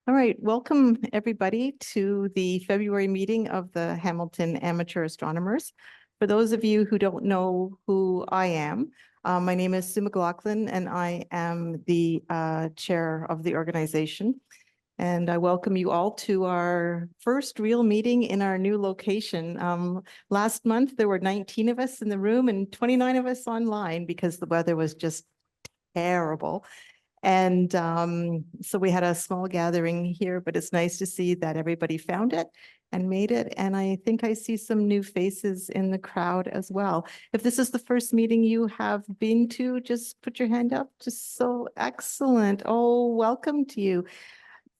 All right, welcome everybody to the February meeting of the Hamilton Amateur Astronomers. For those of you who don't know who I am, my name is Sue McLaughlin and I am the chair of the organization. And I welcome you all to our first real meeting in our new location. Last month, there were 19 of us in the room and 29 of us online because the weather was just terrible. And so we had a small gathering here, but it's nice to see that everybody found it and made it. And I think I see some new faces in the crowd as well. If this is the first meeting you have been to, just put your hand up. Just so excellent. Oh, welcome to you.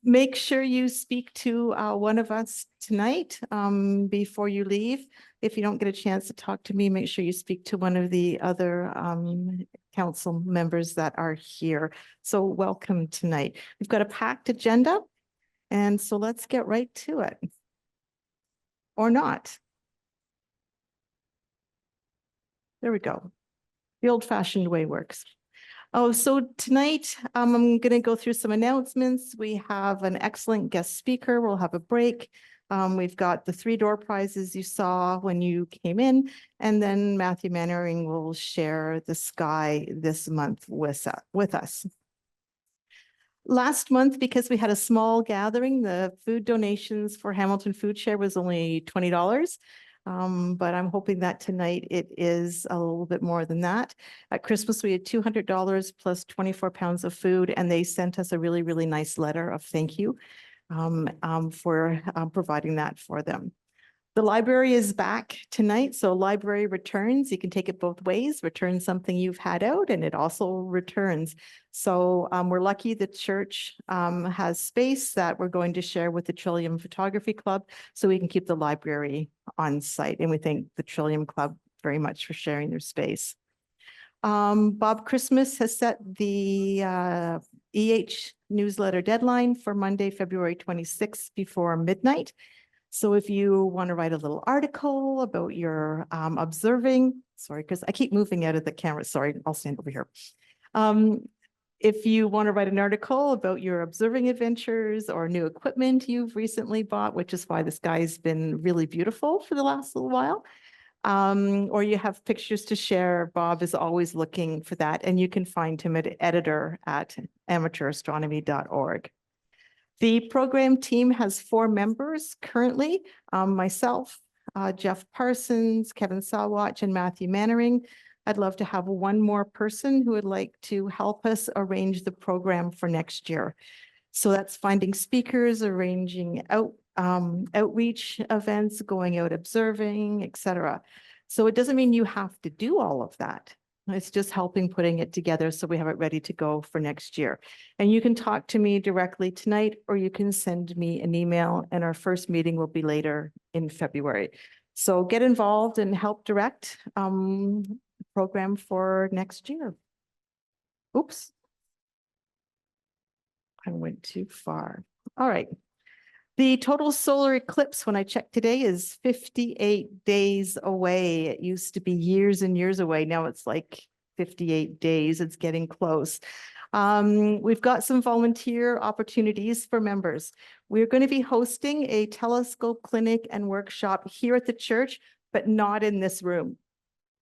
Make sure you speak to one of us tonight before you leave. If you don't get a chance to talk to me, make sure you speak to one of the other council members that are here. So welcome tonight. We've got a packed agenda, and so let's get right to it. Or not. There we go. The old-fashioned way works. Oh, so tonight I'm going to go through some announcements. We have an excellent guest speaker. We'll have a break. We've got the 3 door prizes you saw when you came in, and then Matthew Mannering will share the sky this month with us. Last month, because we had a small gathering, the food donations for Hamilton Food Share was only $20. But I'm hoping that tonight it is a little bit more than that. At Christmas, we had $200 plus 24 pounds of food, and they sent us a really, really nice letter of thank you for providing that for them. The library is back tonight, so library returns. You can take it both ways, return something you've had out, and it also returns. So we're lucky the church has space that we're going to share with the Trillium Photography Club so we can keep the library on site. And we thank the Trillium Club very much for sharing their space. Bob Christmas has set the EH newsletter deadline for Monday, February 26th before midnight. So if you want to write a little article about your observing, sorry, because I keep moving out of the camera. Sorry, I'll stand over here. If you want to write an article about your observing adventures or new equipment you've recently bought, which is why the sky's been really beautiful for the last little while, or you have pictures to share, Bob is always looking for that. And you can find him at editor@amateurastronomy.org. The program team has 4 members currently, myself, Jeff Parsons, Kevin Sawatch, and Matthew Mannering. I'd love to have one more person who would like to help us arrange the program for next year. So that's finding speakers, arranging outreach events, going out observing, etc. So it doesn't mean you have to do all of that. It's just helping putting it together so we have it ready to go for next year. And you can talk to me directly tonight, or you can send me an email, and our first meeting will be later in February. So get involved and help direct the program for next year. Oops. I went too far. All right. The total solar eclipse, when I checked today, is 58 days away. It used to be years and years away. Now it's like 58 days. It's getting close. We've got some volunteer opportunities for members. We're going to be hosting a telescope clinic and workshop here at the church, but not in this room.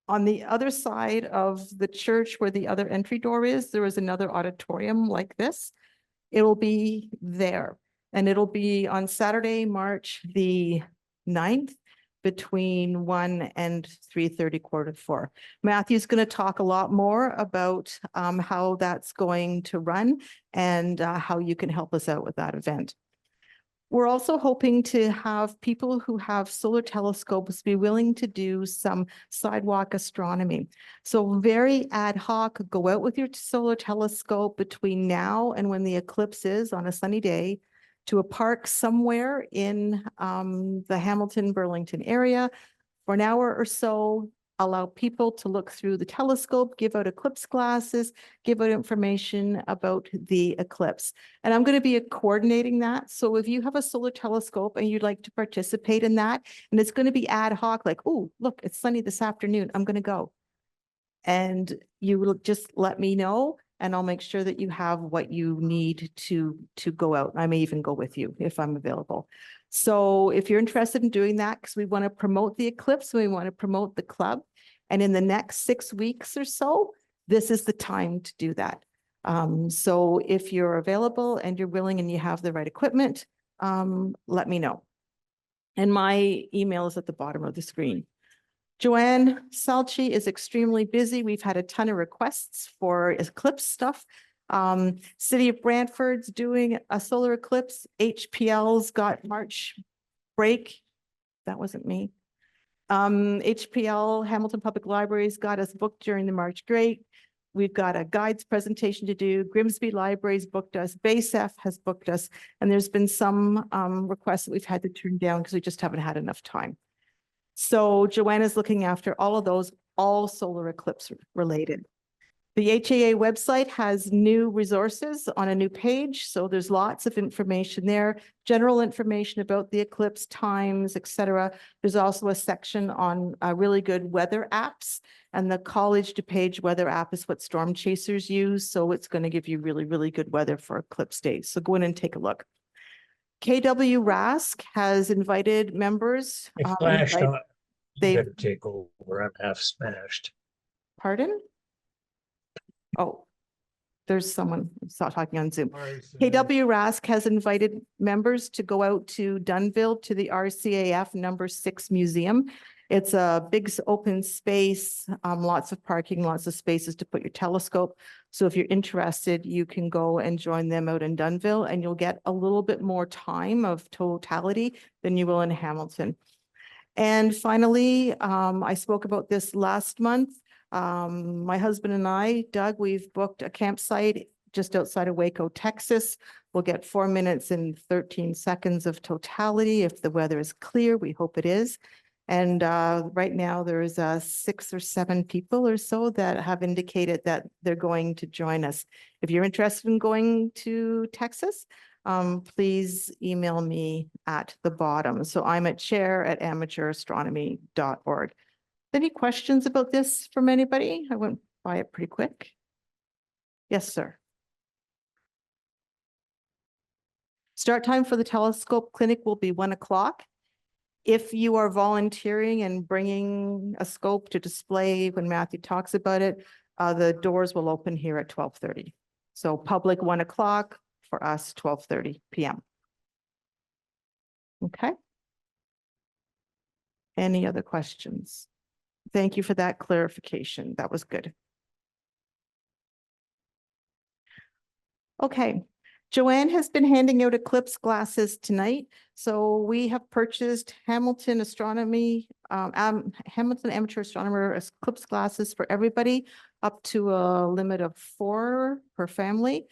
On the other side of the church where the other entry door is, there is another auditorium like this. It'll be there. And it'll be on Saturday, March the 9th between 1 and 3:30, 3:45. Matthew's going to talk a lot more about how that's going to run and how you can help us out with that event. We're also hoping to have people who have solar telescopes be willing to do some sidewalk astronomy. So very ad hoc, go out with your solar telescope between now and when the eclipse is on a sunny day, to a park somewhere in the Hamilton-Burlington area for an hour or so, allow people to look through the telescope, give out eclipse glasses, give out information about the eclipse. And I'm going to be coordinating that. So if you have a solar telescope and you'd like to participate in that, and it's going to be ad hoc, like, oh, look, it's sunny this afternoon, I'm going to go. And you will just let me know. and I'll make sure that you have what you need to go out. I may even go with you if I'm available. So if you're interested in doing that, because we want to promote the eclipse, we want to promote the club. And in the next 6 weeks or so, this is the time to do that. So if you're available and you're willing and you have the right equipment, let me know. And my email is at the bottom of the screen. Joanne Salchi is extremely busy. We've had a ton of requests for eclipse stuff. City of Brantford's doing a solar eclipse. HPL's got March break. That wasn't me. HPL, Hamilton Public Libraries, got us booked during the March break. We've got a guides presentation to do. Grimsby Libraries booked us. BASF has booked us. And there's been some requests that we've had to turn down because we just haven't had enough time. So Joanna's looking after all of those, all solar eclipse related. The HAA website has new resources on a new page. So there's lots of information there, general information about the eclipse times, etc. There's also a section on really good weather apps, and the College DuPage weather app is what storm chasers use. So it's going to give you really, really good weather for eclipse days. So go in and take a look. KW Rask has invited members. I flashed on. You better take over. I'm half smashed. Pardon? Oh, there's someone talking on Zoom. KW Rask has invited members to go out to Dunnville to the RCAF number 6 museum. It's a big open space, lots of parking, lots of spaces to put your telescope. So if you're interested, you can go and join them out in Dunnville, and you'll get a little bit more time of totality than you will in Hamilton. And finally, I spoke about this last month. My husband and I, Doug, we've booked a campsite just outside of Waco, Texas. We'll get 4 minutes and 13 seconds of totality if the weather is clear. We hope it is. And right now there's 6 or 7 people or so that have indicated that they're going to join us. If you're interested in going to Texas, please email me at the bottom. So I'm at chair@amateurastronomy.org. Any questions about this from anybody? I went by it pretty quick. Yes, sir. Start time for the telescope clinic will be 1 o'clock. If you are volunteering and bringing a scope to display when Matthew talks about it, the doors will open here at 12:30. So public 1 o'clock, for us 12:30 p.m. Okay. Any other questions? Thank you for that clarification. That was good. Okay. Joanne has been handing out eclipse glasses tonight. So we have purchased Hamilton Astronomy, Hamilton Amateur Astronomer eclipse glasses for everybody, up to a limit of 4 per family.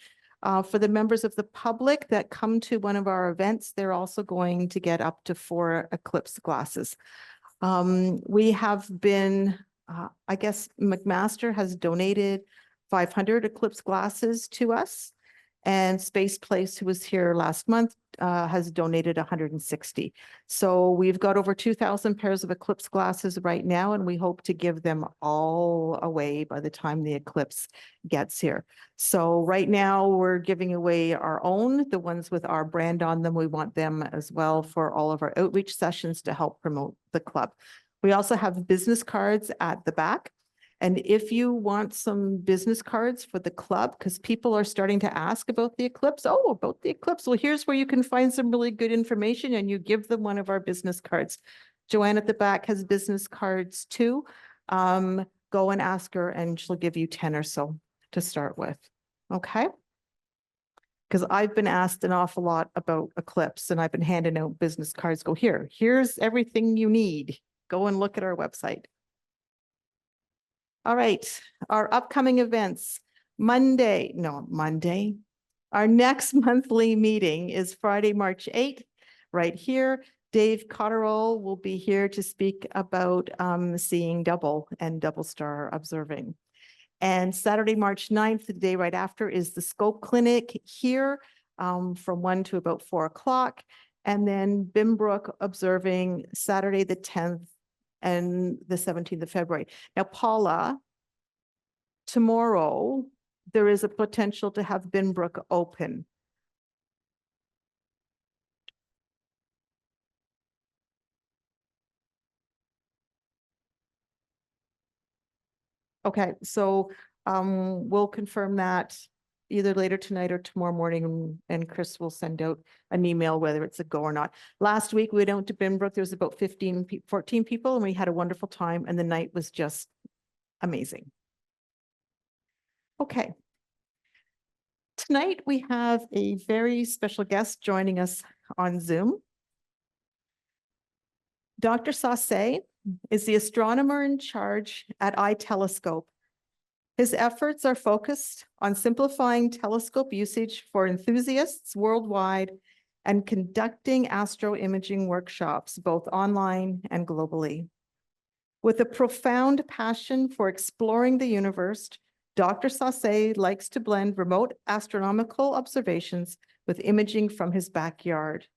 For the members of the public that come to one of our events, they're also going to get up to 4 eclipse glasses. We have been, I guess McMaster has donated 500 eclipse glasses to us. And Space Place, who was here last month, has donated 160. So we've got over 2,000 pairs of eclipse glasses right now, and we hope to give them all away by the time the eclipse gets here. So right now we're giving away our own, the ones with our brand on them. We want them as well for all of our outreach sessions to help promote the club. We also have business cards at the back. And if you want some business cards for the club, because people are starting to ask about the eclipse, about the eclipse. Well, here's where you can find some really good information, and you give them one of our business cards. Joanne at the back has business cards too. Go and ask her and she'll give you 10 or so to start with. Okay. Because I've been asked an awful lot about eclipse, and I've been handing out business cards. Go here. Here's everything you need. Go and look at our website. All right, our upcoming events. Monday. Our next monthly meeting is Friday, March 8th, right here. Dave Cotterill will be here to speak about seeing double and double star observing. And Saturday, March 9th, the day right after, is the Scope Clinic here from 1 to about 4 o'clock. And then Bimbrook observing Saturday, the 10th, and the 17th of February. Now, Paula, tomorrow there is a potential to have Binbrook open. Okay, so we'll confirm that either later tonight or tomorrow morning, and Chris will send out an email whether it's a go or not. Last week we went out to Binbrook. There was about 14 people, and we had a wonderful time, and the night was just amazing. Okay. Tonight we have a very special guest joining us on Zoom. Dr. Sasse is the astronomer in charge at iTelescope. His efforts are focused on simplifying telescope usage for enthusiasts worldwide and conducting astroimaging workshops, both online and globally. With a profound passion for exploring the universe, Dr. Sasse likes to blend remote astronomical observations with imaging from his backyard.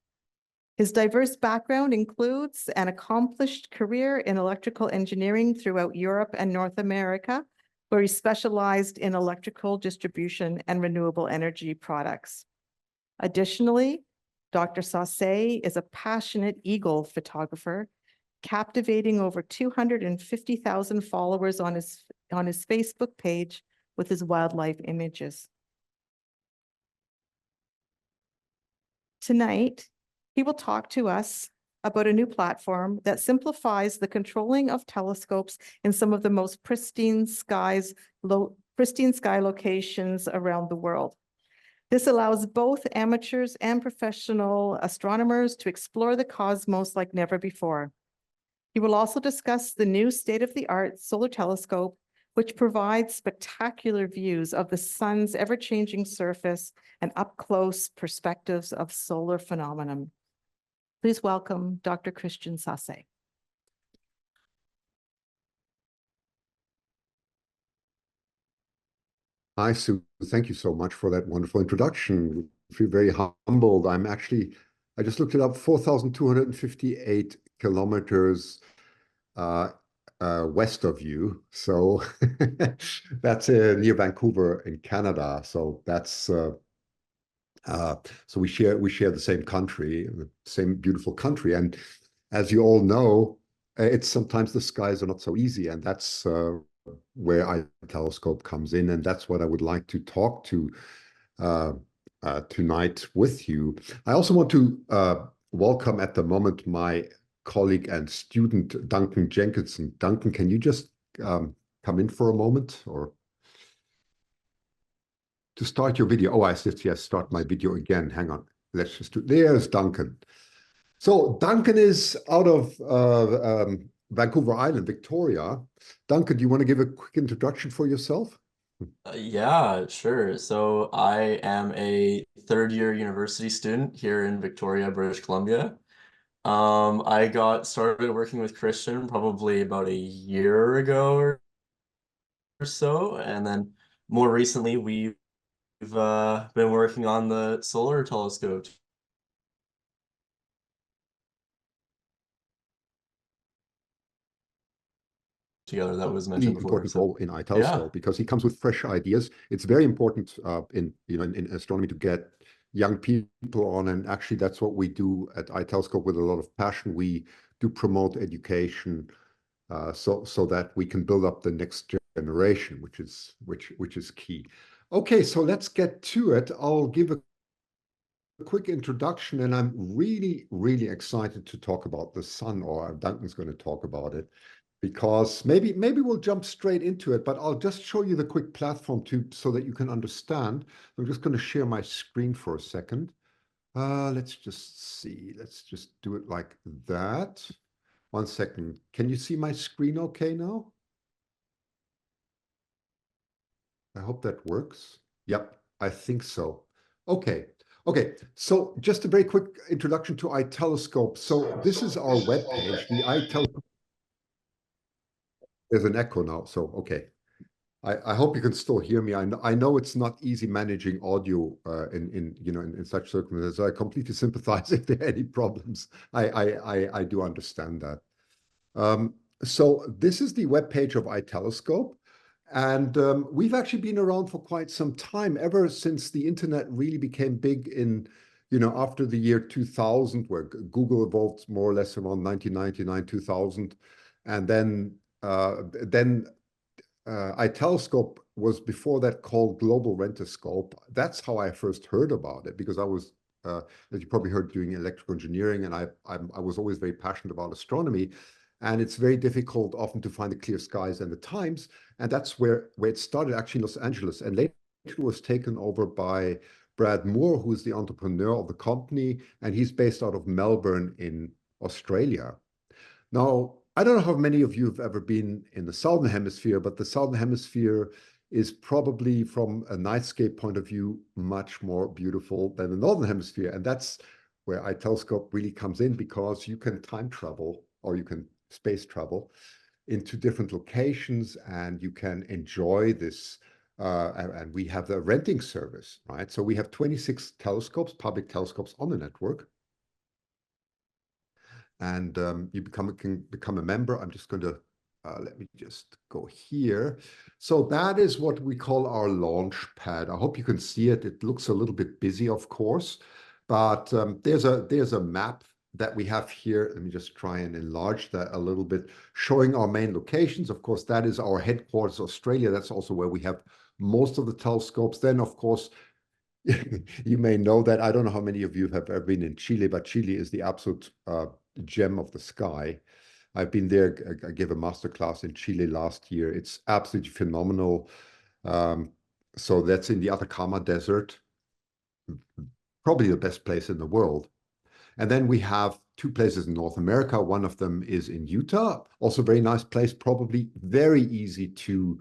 His diverse background includes an accomplished career in electrical engineering throughout Europe and North America, where he specialized in electrical distribution and renewable energy products. Additionally, Dr. Sasse is a passionate eagle photographer, captivating over 250,000 followers on his Facebook page with his wildlife images. Tonight, he will talk to us about a new platform that simplifies the controlling of telescopes in some of the most pristine sky locations around the world. This allows both amateurs and professional astronomers to explore the cosmos like never before. He will also discuss the new state-of-the-art solar telescope, which provides spectacular views of the sun's ever-changing surface and up-close perspectives of solar phenomenon. Please welcome Dr. Christian Sasse. Hi, Sue. Thank you so much for that wonderful introduction. I feel very humbled. I just looked it up, 4,258 kilometers west of you. So that's near Vancouver in Canada. So that's so we share the same country, the same beautiful country. And as you all know, it's sometimes the skies are not so easy, and that's where iTelescope comes in, and that's what I would like to talk to tonight with you. I also want to welcome at the moment my colleague and student, Duncan Jenkinson. Duncan, can you just come in for a moment, or to start your video? Oh, I said, yes, start my video again. Hang on. Let's just do, there's Duncan. So Duncan is out of Vancouver Island, Victoria. Duncan, do you want to give a quick introduction for yourself? Yeah, sure. So I am a third-year university student here in Victoria, British Columbia. I got started working with Christian probably about a year ago or so, and then more recently we've been working on the solar telescope together that was mentioned Really before. important So role in iTelescope, yeah. because he comes with fresh ideas. It's very important in astronomy to get young people on, and actually that's what we do at iTelescope with a lot of passion. We do promote education so that we can build up the next generation, which is key. Okay, so let's get to it. I'll give a quick introduction, and I'm really, really excited to talk about the sun, or Duncan's going to talk about it, because maybe we'll jump straight into it, but I'll just show you the quick platform so that you can understand. I'm just going to share my screen for a second. Let's just see. Let's just do it like that. 1 second. Can you see my screen okay now? I hope that works. Yep, I think so. Okay. Okay, so just a very quick introduction to iTelescope. So this is our webpage, the iTelescope. There's an echo now, so okay. I hope you can still hear me. I know it's not easy managing audio in such circumstances. I completely sympathize if there are any problems. I do understand that. So this is the webpage of iTelescope. And we've actually been around for quite some time, ever since the internet really became big in, after the year 2000, where Google evolved more or less around 1999, 2000. And then iTelescope was before that called Global Rentoscope. That's how I first heard about it, because I was, as you probably heard, doing electrical engineering, and I was always very passionate about astronomy. And it's very difficult often to find the clear skies and the times. And that's where it started, actually, in Los Angeles. And later it was taken over by Brad Moore, who's the entrepreneur of the company, and he's based out of Melbourne in Australia. Now, I don't know how many of you have ever been in the Southern Hemisphere, but the Southern Hemisphere is probably, from a nightscape point of view, much more beautiful than the Northern Hemisphere. And that's where iTelescope really comes in, because you can time travel, or you can space travel into different locations, and you can enjoy this. And we have the renting service, right? So we have 26 telescopes, public telescopes on the network. And you can become a member. I'm just going to, let me just go here. So that is what we call our launch pad. I hope you can see it. It looks a little bit busy, of course, but there's a map that we have here. Let me just try and enlarge that a little bit, showing our main locations. Of course, that is our headquarters, Australia. That's also where we have most of the telescopes. Then, of course, you may know that. I don't know how many of you have ever been in Chile, but Chile is the absolute gem of the sky. I've been there. I gave a master class in Chile last year. It's absolutely phenomenal. So that's in the Atacama Desert, probably the best place in the world. And then we have two places in North America. One of them is in Utah, also a very nice place, probably very easy to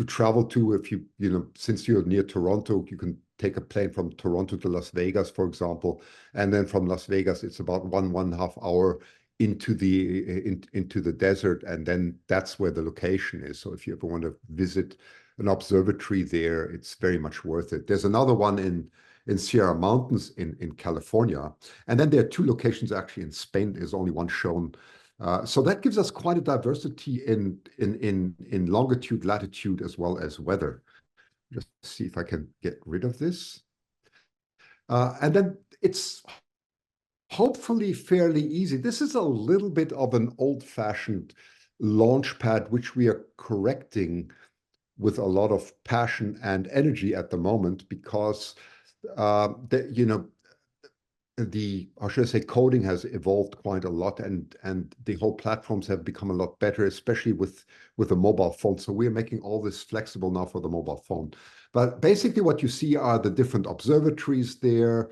travel to. If since you're near Toronto, you can take a plane from Toronto to Las Vegas, for example. And then from Las Vegas, it's about 1.5 hour into the desert. And then that's where the location is. So if you ever want to visit an observatory there, it's very much worth it. There's another one in Sierra Mountains in California. And then there are two locations actually in Spain. There's only one shown. So that gives us quite a diversity in longitude, latitude, as well as weather. Just see if I can get rid of this. And then it's hopefully fairly easy. This is a little bit of an old-fashioned launch pad, which we are correcting with a lot of passion and energy at the moment, because how should I say, coding has evolved quite a lot, and the whole platforms have become a lot better, especially with the mobile phone. So we're making all this flexible now for the mobile phone. But basically what you see are the different observatories there,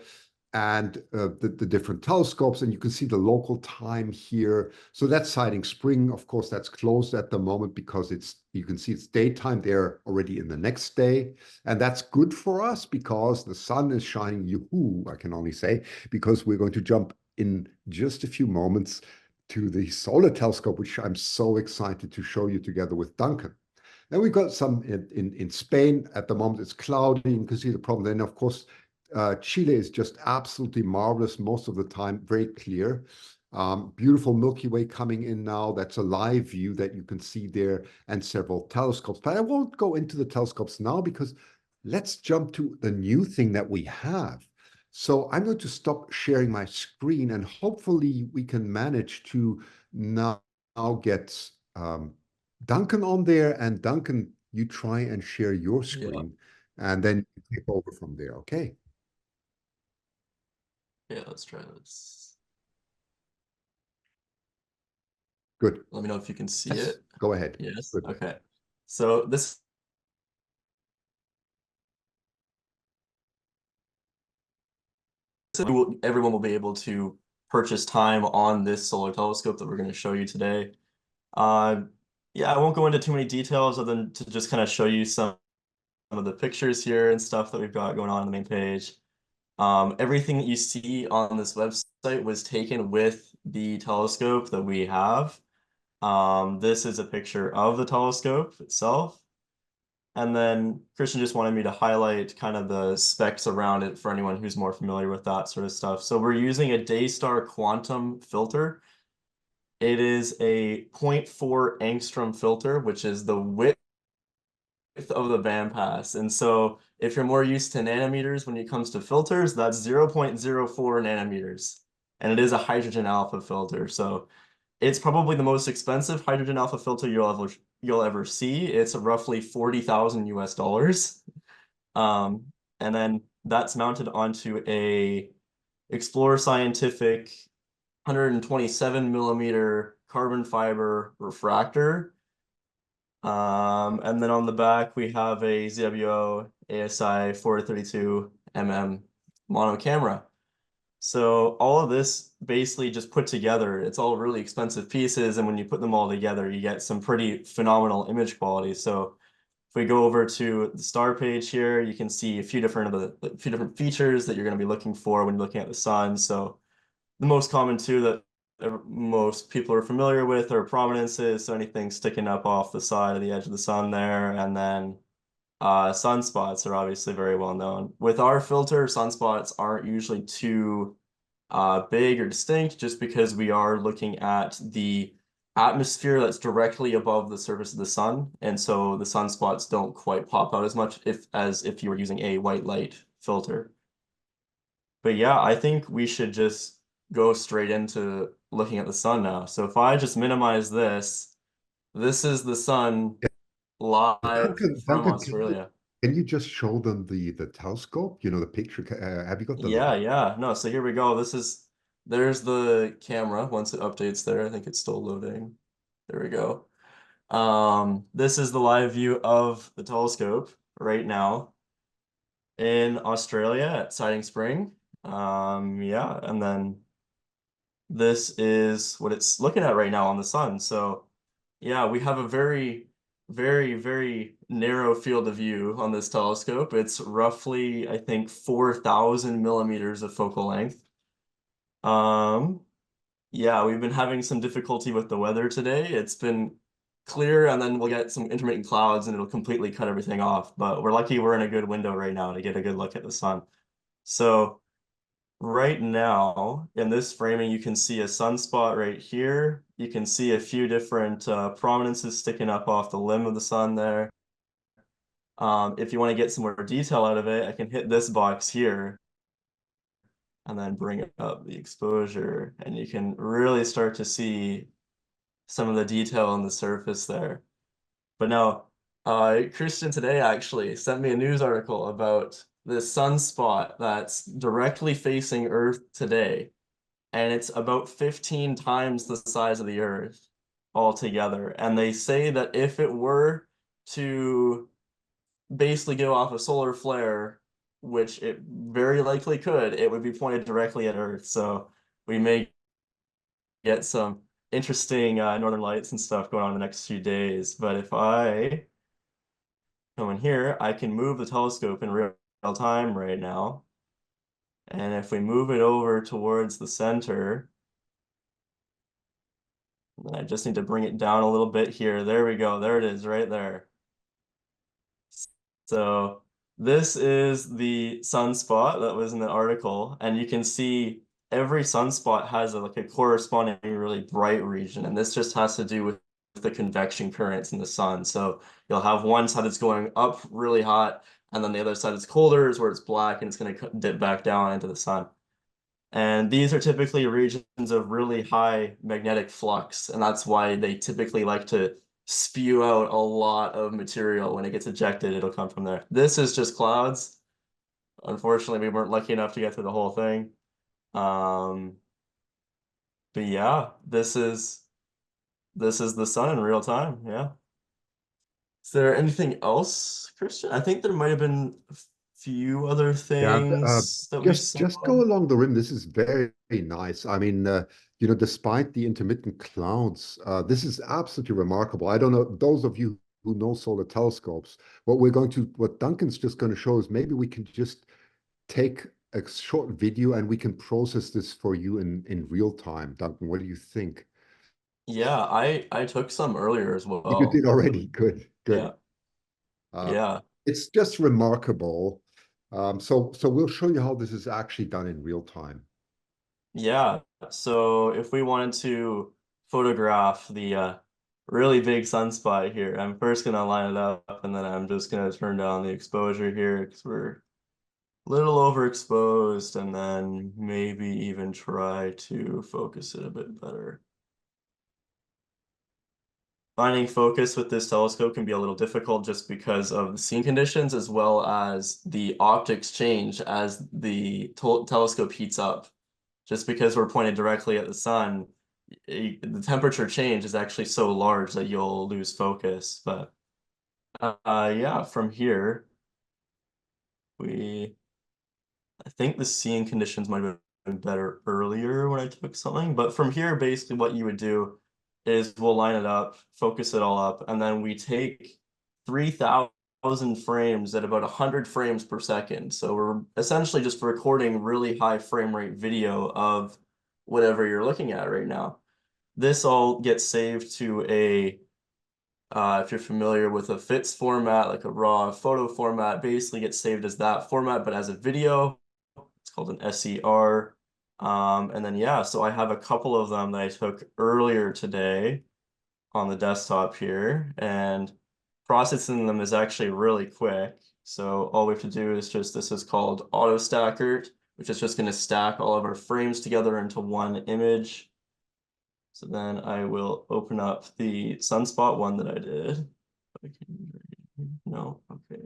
and the different telescopes, and you can see the local time here. So that's Siding Spring. Of course, that's closed at the moment because you can see it's daytime there already in the next day. And that's good for us because the sun is shining, yoo-hoo, I can only say, because we're going to jump in just a few moments to the solar telescope, which I'm so excited to show you together with Duncan. Then we've got some in Spain. At the moment, it's cloudy. You can see the problem. Then, of course, Chile is just absolutely marvelous most of the time, very clear. Beautiful Milky Way coming in now. That's a live view that you can see there, and several telescopes. But I won't go into the telescopes now, because let's jump to the new thing that we have. So I'm going to stop sharing my screen, and hopefully we can manage to now get Duncan on there. And Duncan, you try and share your screen, and then you take over from there, okay? Yeah, let's try this. Good. Let me know if you can see Yes, it. go ahead. Yes. Good. Okay. So this everyone will be able to purchase time on this solar telescope that we're going to show you today. Yeah, I won't go into too many details other than to just kind of show you some of the pictures here and stuff that we've got going on the main page. Everything that you see on this website was taken with the telescope that we have. This is a picture of the telescope itself. And then Christian just wanted me to highlight kind of the specs around it for anyone who's more familiar with that sort of stuff. So we're using a Daystar quantum filter. It is a 0.4 angstrom filter, which is the width of the bandpass. And so if you're more used to nanometers when it comes to filters, that's 0.04 nanometers. And it is a hydrogen alpha filter. So it's probably the most expensive hydrogen alpha filter you'll ever see. It's roughly 40,000 US dollars. And then that's mounted onto a Explorer Scientific 127 millimeter carbon fiber refractor. And then on the back, we have a ZWO ASI 432 mono camera. So all of this basically just put together, it's all really expensive pieces. And when you put them all together, you get some pretty phenomenal image quality. So if we go over to the star page here, you can see a few different features that you're going to be looking for when you're looking at the sun. So the most common two that most people are familiar with are prominences, so anything sticking up off the side of the edge of the sun there, and then sunspots are obviously very well known. With our filter, sunspots aren't usually too big or distinct, just because we are looking at the atmosphere that's directly above the surface of the sun, and so the sunspots don't quite pop out as much as if you were using a white light filter. But yeah, I think we should just go straight into looking at the sun now. So if I just minimize this, this is the sun live from Duncan, Australia. can you just show them the telescope? You know, the picture. Have you got the? Yeah. No, so here we go. There's the camera. Once it updates there, I think it's still loading. There we go. This is the live view of the telescope right now in Australia at Siding Spring. Yeah, and then this is what it's looking at right now on the sun. So yeah, we have a very, very, very narrow field of view on this telescope. It's roughly, I think, 4,000 millimeters of focal length. Yeah, we've been having some difficulty with the weather today. It's been clear, and then we'll get some intermittent clouds and it'll completely cut everything off. But we're lucky we're in a good window right now to get a good look at the sun. So right now, in this framing, you can see a sunspot right here. You can see a few different prominences sticking up off the limb of the sun there. If you want to get some more detail out of it, I can hit this box here and then bring up the exposure, and you can really start to see some of the detail on the surface there. But now, Christian today actually sent me a news article about this sunspot that's directly facing Earth today. And it's about 15 times the size of the Earth altogether. And they say that if it were to basically go off a solar flare, which it very likely could, it would be pointed directly at Earth. So we may get some interesting northern lights and stuff going on in the next few days. But if I come in here, I can move the telescope in real time right now. And if we move it over towards the center, and I just need to bring it down a little bit here. There we go. There it is right there. So this is the sunspot that was in the article, and you can see every sunspot has like a corresponding really bright region, and this just has to do with the convection currents in the sun. So you'll have one side that's going up really hot, and then the other side is colder, is where it's black, and it's going to dip back down into the sun. And these are typically regions of really high magnetic flux, and that's why they typically like to spew out a lot of material. When it gets ejected, it'll come from there. This is just clouds. Unfortunately, we weren't lucky enough to get through the whole thing. But yeah, this is the sun in real time. Yeah. Is there anything else, Christian? I think there might have been a few other things that we saw. Just go along the rim. This is very, very nice. I mean, you know, despite the intermittent clouds, this is absolutely remarkable. I don't know, those of you who know solar telescopes, what Duncan's just going to show is maybe we can just take a short video and we can process this for you in real time. Duncan, what do you think? Yeah, I took some earlier as well. You did already. Good. Yeah. Yeah. It's just remarkable. So we'll show you how this is actually done in real time. Yeah. So if we wanted to photograph the really big sunspot here. I'm first gonna line it up and then I'm just gonna turn down the exposure here because we're a little overexposed, and then maybe even try to focus it a bit better. Finding focus with this telescope can be a little difficult just because of the scene conditions as well as the optics change as the telescope heats up. Just because we're pointed directly at the sun, the temperature change is actually so large that you'll lose focus. But yeah, from here, I think the scene conditions might have been better earlier when I took something. But from here, basically what you would do is we'll line it up, focus it all up, and then we take 3,000 frames at about 100 frames per second. So we're essentially just recording really high frame rate video of whatever you're looking at right now. This all gets saved to a, if you're familiar with a FITS format, like a raw photo format, basically gets saved as that format, but as a video. It's called an SER. And then, yeah, so I have a couple of them that I took earlier today on the desktop here, and processing them is actually really quick. So all we have to do is just, this is called auto stacker, which is just going to stack all of our frames together into one image. So then I will open up the sunspot one that I did. No, okay.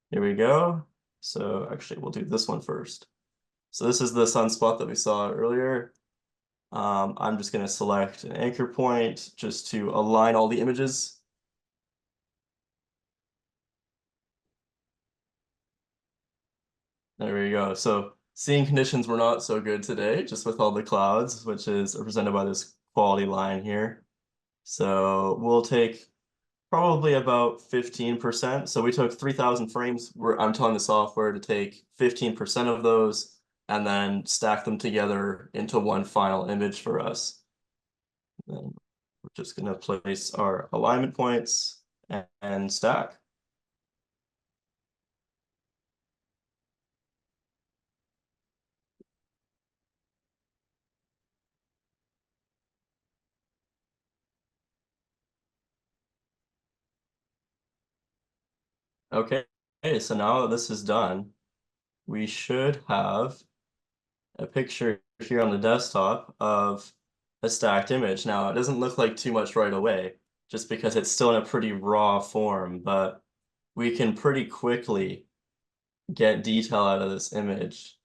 Here we go. So actually, we'll do this one first. So this is the sunspot that we saw earlier. I'm just going to select an anchor point just to align all the images. There we go. So seeing conditions were not so good today, just with all the clouds, which is represented by this quality line here. So we'll take probably about 15%. So we took 3,000 frames. I'm telling the software to take 15% of those and then stack them together into one final image for us. Then we're just going to place our alignment points and stack. Okay, so now that this is done, we should have a picture here on the desktop of a stacked image. Now, it doesn't look like too much right away, just because it's still in a pretty raw form, but we can pretty quickly get detail out of this image.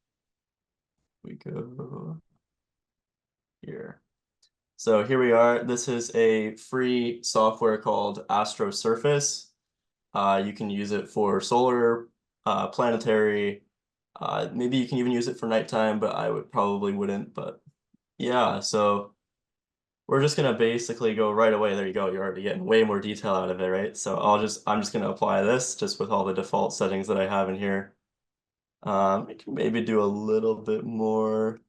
We go here. So here we are. This is a free software called Astro Surface. You can use it for solar, planetary, maybe you can even use it for nighttime, but I probably wouldn't. But yeah, so we're just gonna basically go right away. There you go. You're already getting way more detail out of it, right? So I'm just gonna apply this just with all the default settings that I have in here. I can maybe do a little bit more.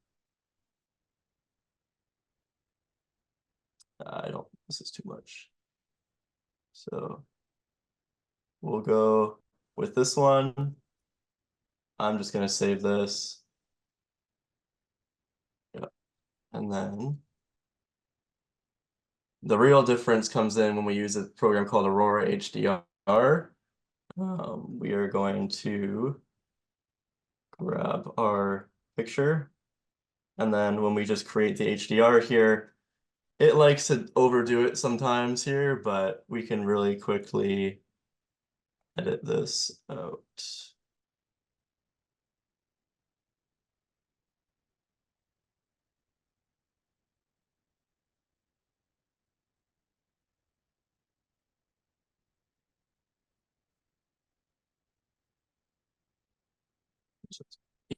I don't, this is too much. So we'll go with this one. I'm just gonna save this. Yep. And then the real difference comes in when we use a program called Aurora HDR. We are going to grab our picture, and then when we just create the HDR here, it likes to overdo it sometimes here, but we can really quickly edit this out.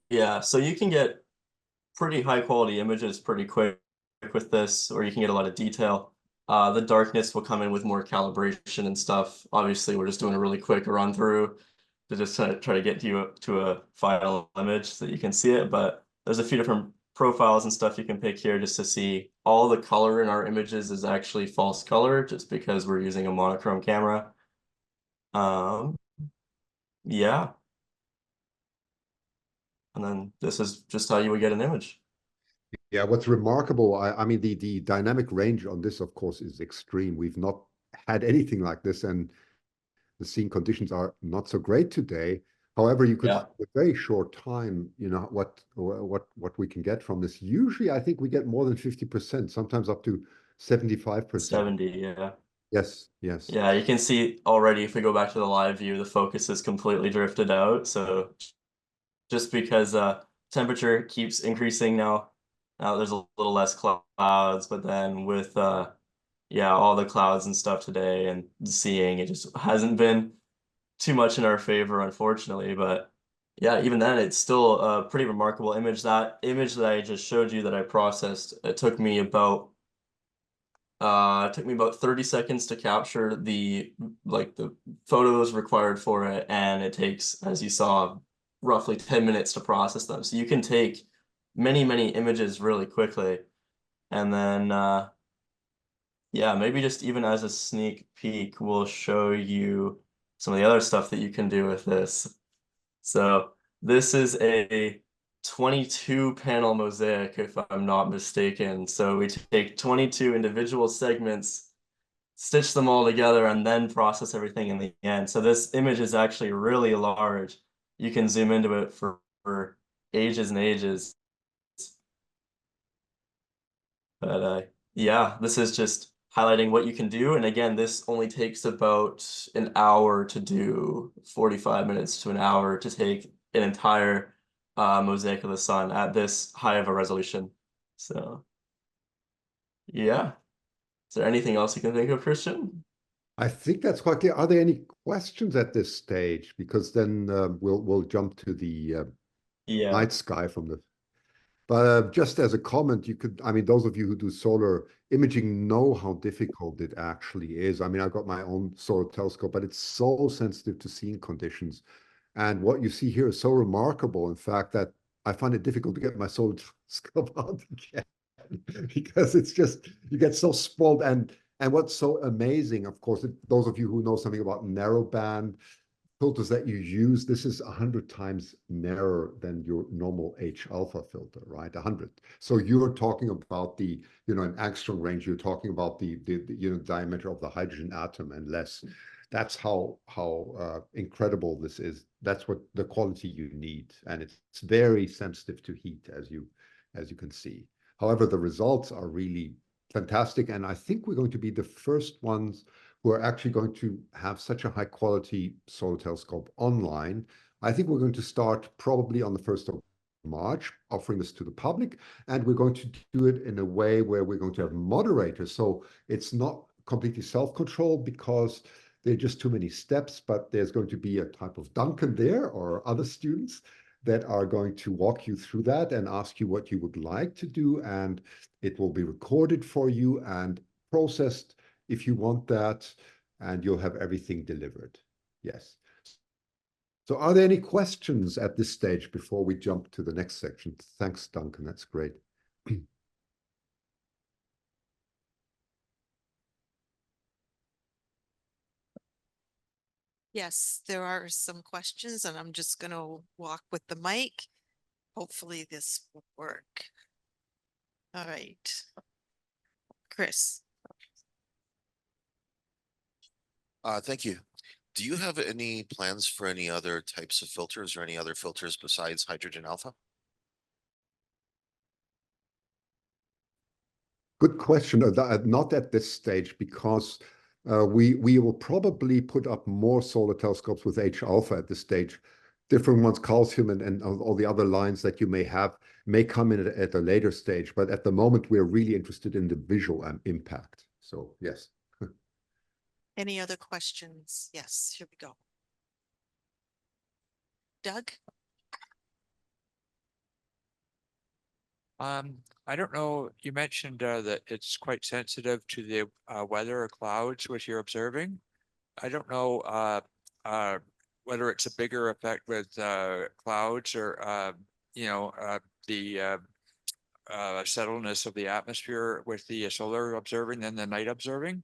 Yeah, so you can get pretty high quality images pretty quick with this, or you can get a lot of detail. The darkness will come in with more calibration and stuff. Obviously, we're just doing a really quick run through to just try to get you to a final image so that you can see it. But there's a few different profiles and stuff you can pick here just to see all the color in our images is actually false color just because we're using a monochrome camera. Yeah. And then this is just how you would get an image. Yeah, what's remarkable, I mean, the dynamic range on this, of course, is extreme. We've not had anything like this, and the scene conditions are not so great today. However, you could Yeah. in a very short time, what we can get from this. Usually, I think we get more than 50%, sometimes up to 75%. 70, yeah. Yes, yes. Yeah, you can see already if we go back to the live view, the focus is completely drifted out. So just because temperature keeps increasing now, there's a little less clouds, but then with yeah, all the clouds and stuff today and seeing, it just hasn't been too much in our favor, unfortunately. But yeah, even then, it's still a pretty remarkable image. That image that I just showed you that I processed, it took me about 30 seconds to capture the photos required for it, and it takes, as you saw, roughly 10 minutes to process them. So you can take many images really quickly. And then yeah, maybe just even as a sneak peek, we'll show you some of the other stuff that you can do with this. So this is a 22 panel mosaic, if I'm not mistaken. So we take 22 individual segments, stitch them all together, and then process everything in the end. So this image is actually really large. You can zoom into it for ages and ages. But yeah, this is just highlighting what you can do. And again, this only takes about an hour to do, 45 minutes to an hour to take an entire mosaic of the sun at this high of a resolution. So yeah. Is there anything else you can think of, Christian? I think that's quite clear. Are there any questions at this stage? Because then we'll jump to the Yeah. night sky from the. But just as a comment, I mean, those of you who do solar imaging know how difficult it actually is. I mean, I've got my own solar telescope, but it's so sensitive to scene conditions. And what you see here is so remarkable, in fact, that I find it difficult to get my solar telescope out again because it's just, you get so spoiled. And what's so amazing, of course, those of you who know something about narrowband filters that you use, this is 100 times narrower than your normal H alpha filter, right? 100. So you're talking about the, an angstrom range, you're talking about the diameter of the hydrogen atom and less. That's how incredible this is. That's what the quality you need. And it's very sensitive to heat, as you can see. However, the results are really fantastic. And I think we're going to be the first ones who are actually going to have such a high quality solar telescope online. I think we're going to start probably on the 1st of March, offering this to the public. And we're going to do it in a way where we're going to have moderators. So it's not completely self-controlled because there are just too many steps, but there's going to be a type of Duncan there or other students that are going to walk you through that and ask you what you would like to do. And it will be recorded for you and processed if you want that, and you'll have everything delivered. Yes. So are there any questions at this stage before we jump to the next section? Thanks, Duncan. That's great. Yes, there are some questions, and I'm just going to walk with the mic. Hopefully this will work. All right. Chris. Thank you. Do you have any plans for any other types of filters or any other filters besides hydrogen alpha? Good question. Not at this stage, because we will probably put up more solar telescopes with H alpha at this stage. Different ones, calcium and all the other lines that you may have may come in at a later stage. But at the moment, we're really interested in the visual impact. So yes. Any other questions? Yes, here we go. Doug? I don't know, you mentioned that it's quite sensitive to the weather or clouds which you're observing. I don't know whether it's a bigger effect with clouds or the settledness of the atmosphere with the solar observing than the night observing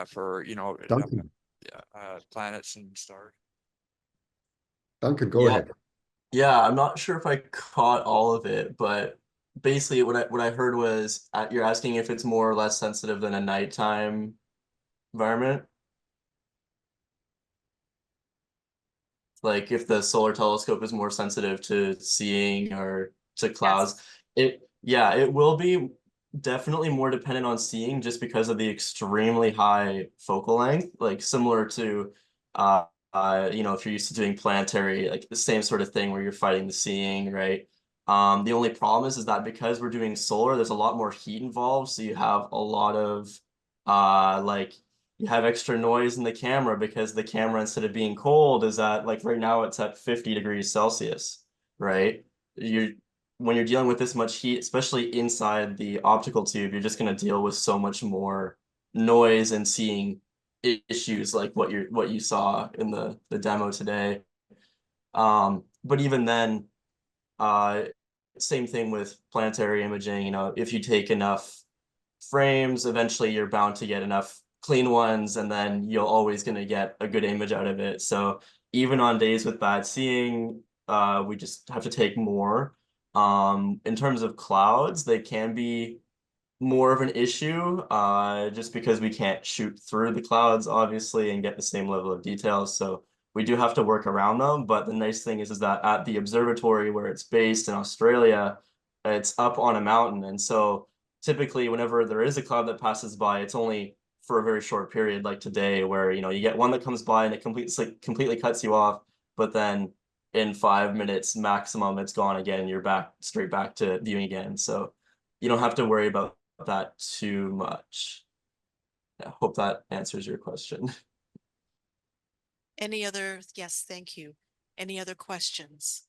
for Duncan, planets and stars. Duncan, go Yeah. ahead. Yeah, I'm not sure if I caught all of it, but basically what I heard was you're asking if it's more or less sensitive than a nighttime environment. Like if the solar telescope is more sensitive to seeing or to clouds. Yeah, it will be definitely more dependent on seeing just because of the extremely high focal length, like similar to if you're used to doing planetary, like the same sort of thing where you're fighting the seeing, right? The only problem is that because we're doing solar, there's a lot more heat involved, so you have a lot of like you have extra noise in the camera because the camera, instead of being cold, is at, like, right now it's at 50 degrees Celsius, right? You When you're dealing with this much heat, especially inside the optical tube, you're just going to deal with so much more noise and seeing issues like what you saw in the demo today. But even then, uh, same thing with planetary imaging. If you take enough frames, eventually you're bound to get enough clean ones, and then you're always going to get a good image out of it. So even on days with bad seeing, we just have to take more. In terms of clouds, they can be more of an issue, just because we can't shoot through the clouds, obviously, and get the same level of details. So we do have to work around them. But the nice thing is that at the observatory where it's based in Australia, it's up on a mountain. And so typically whenever there is a cloud that passes by, it's only for a very short period, like today, where you get one that comes by and it completely cuts you off, but then in 5 minutes maximum, it's gone again. You're straight back to viewing again. So you don't have to worry about that too much. I hope that answers your question. Yes, thank you. Any other questions?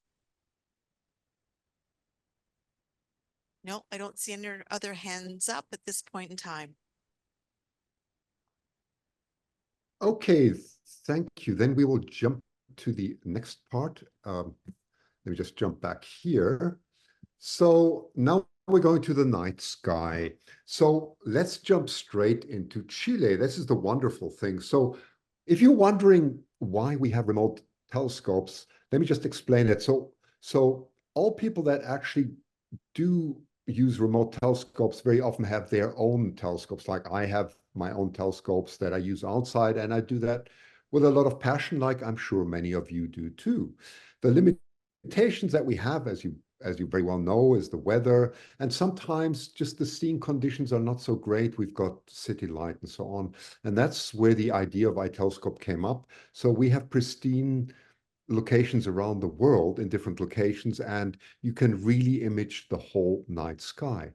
No, I don't see any other hands up at this point in time. Okay, thank you. Then we will jump to the next part. Let me just jump back here. So now we're going to the night sky. So let's jump straight into Chile. This is the wonderful thing. So if you're wondering why we have remote telescopes, let me just explain it. So all people that actually do use remote telescopes very often have their own telescopes. Like I have my own telescopes that I use outside, and I do that with a lot of passion, like I'm sure many of you do too. The limitations that we have, as you very well know, is the weather, and sometimes just the seeing conditions are not so great. We've got city light and so on, and that's where the idea of iTelescope came up. So we have pristine locations around the world in different locations, and you can really image the whole night sky.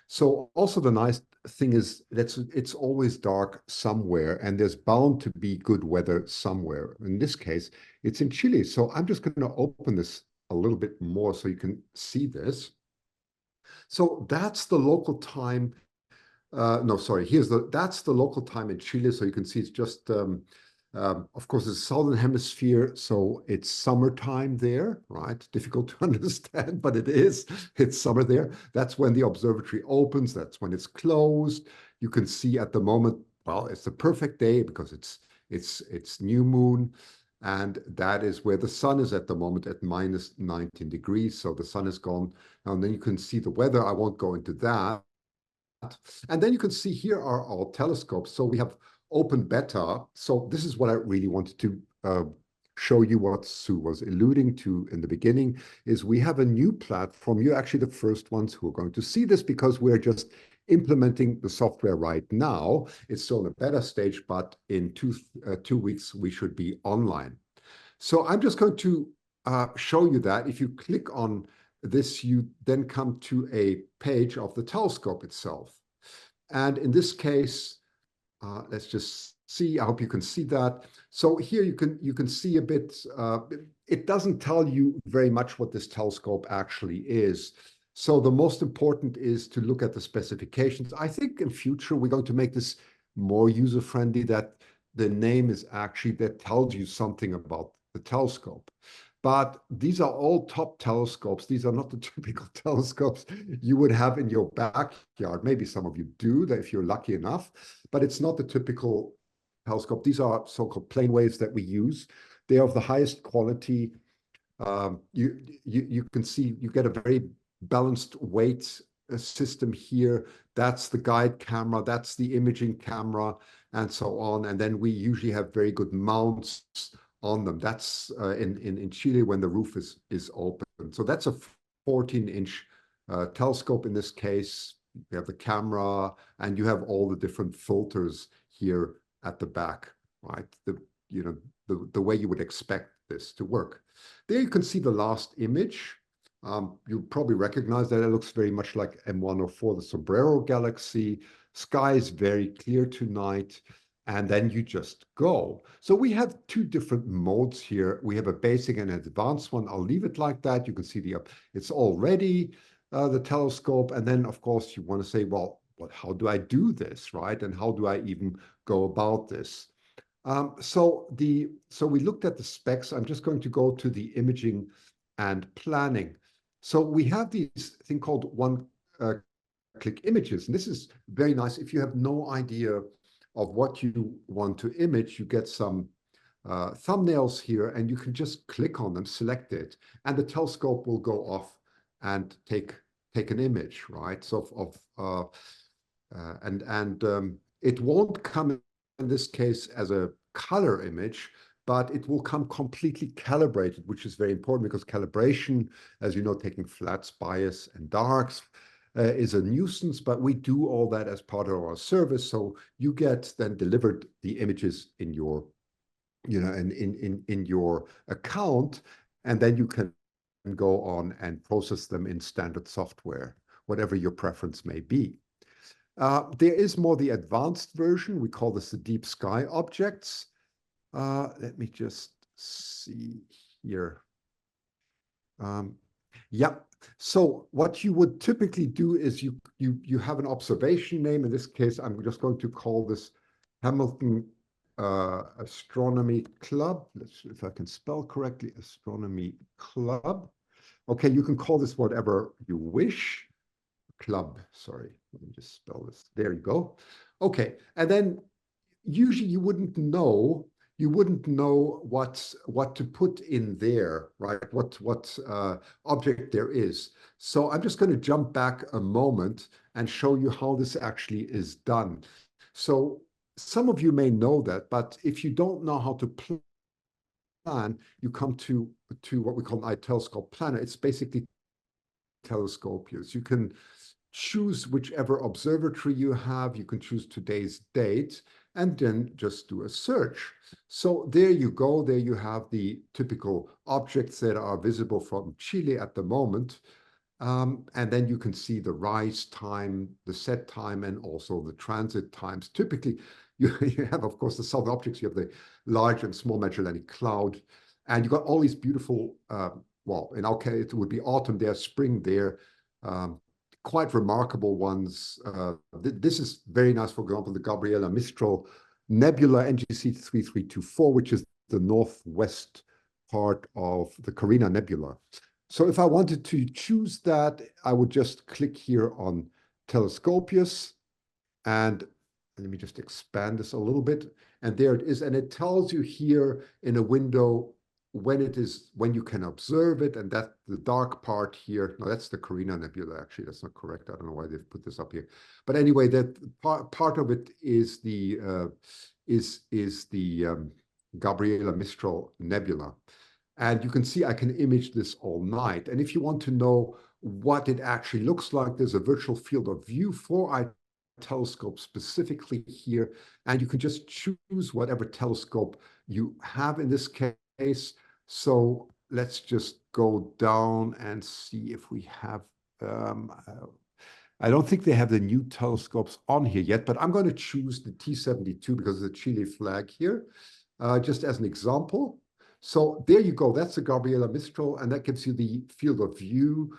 So also the nice thing is that it's always dark somewhere, and there's bound to be good weather somewhere. In this case, it's in Chile. So I'm just going to open this a little bit more so you can see this. So that's the local time. No, sorry, that's the local time in Chile. So you can see it's just of course, it's southern hemisphere, so it's summertime there, right? Difficult to understand, but it is. It's summer there. That's when the observatory opens. That's when it's closed. You can see at the moment, well, it's the perfect day because it's new moon, and that is where the sun is at the moment at minus 19 degrees. So the sun is gone. And then you can see the weather. I won't go into that. And then you can see here are our telescopes. So we have open beta. So this is what I really wanted to show you, what Sue was alluding to in the beginning, is we have a new platform. You're actually the first ones who are going to see this because we're just implementing the software right now. It's still in a beta stage, but in 2 weeks, we should be online. So I'm just going to show you that. If you click on this, you then come to a page of the telescope itself. And in this case, let's just see. I hope you can see that. So here you can see a bit. It doesn't tell you very much what this telescope actually is. So the most important is to look at the specifications. I think in future we're going to make this more user-friendly, that the name is actually that tells you something about the telescope. But these are all top telescopes. These are not the typical telescopes you would have in your backyard. Maybe some of you do, if you're lucky enough, but it's not the typical telescope. These are so-called plane waves that we use. They are of the highest quality. You can see you get a very balanced weight system here. That's the guide camera, that's the imaging camera, and so on. And then we usually have very good mounts on them. That's in Chile when the roof is open. So that's a 14-inch telescope in this case. You have the camera, and you have all the different filters here at the back, right? The way you would expect this to work. There you can see the last image. You probably recognize that it looks very much like M104, the Sombrero Galaxy. Sky is very clear tonight, and then you just go. So we have two different modes here. We have a basic and an advanced one. I'll leave it like that. You can see it's already the telescope. And then, of course, you want to say, well, how do I do this, right? And how do I even go about this? So we looked at the specs. I'm just going to go to the imaging and planning. So we have these thing called one-click images, and this is very nice. If you have no idea of what you want to image, you get some thumbnails here, and you can just click on them, select it, and the telescope will go off and take an image, right? So it won't come in this case as a color image, but it will come completely calibrated, which is very important because calibration, as you know, taking flats, bias, and darks is a nuisance, but we do all that as part of our service. So you get then delivered the images in your, in your account, and then you can go on and process them in standard software, whatever your preference may be. There is more the advanced version. We call this the deep sky objects. Let me just see here. Yeah. So what you would typically do is you have an observation name. In this case, I'm just going to call this Hamilton Astronomy Club. Let's see if I can spell correctly. Astronomy Club. Okay, you can call this whatever you wish. Club, sorry, let me just spell this. There you go. Okay, and then usually you wouldn't know what to put in there, right? What object there is. So I'm just going to jump back a moment and show you how this actually is done. So some of you may know that, but if you don't know how to plan, you come to what we call an iTelescope planner. It's basically telescopius. You can choose whichever observatory you have. You can choose today's date and then just do a search. So there you go. There you have the typical objects that are visible from Chile at the moment. And then you can see the rise time, the set time, and also the transit times. Typically, you have, of course, the southern objects. You have the Large and Small Magellanic Cloud. And you got all these beautiful, well, in our case, it would be autumn there, spring there, quite remarkable ones. This is very nice, for example, the Gabriela Mistral Nebula NGC 3324, which is the northwest part of the Carina Nebula. So if I wanted to choose that, I would just click here on Telescopius, and let me just expand this a little bit. And there it is. And it tells you here in a window when you can observe it, and that the dark part here, no, that's the Carina Nebula, actually, that's not correct. I don't know why they've put this up here. But anyway, that part of it is the Gabriela Mistral Nebula. And you can see I can image this all night. And if you want to know what it actually looks like, there's a virtual field of view for iTelescope specifically here. And you can just choose whatever telescope you have in this case. So let's just go down and see if we have, I don't think they have the new telescopes on here yet, but I'm going to choose the T72 because of the Chile flag here, just as an example. So there you go. That's the Gabriela Mistral, and that gives you the field of view.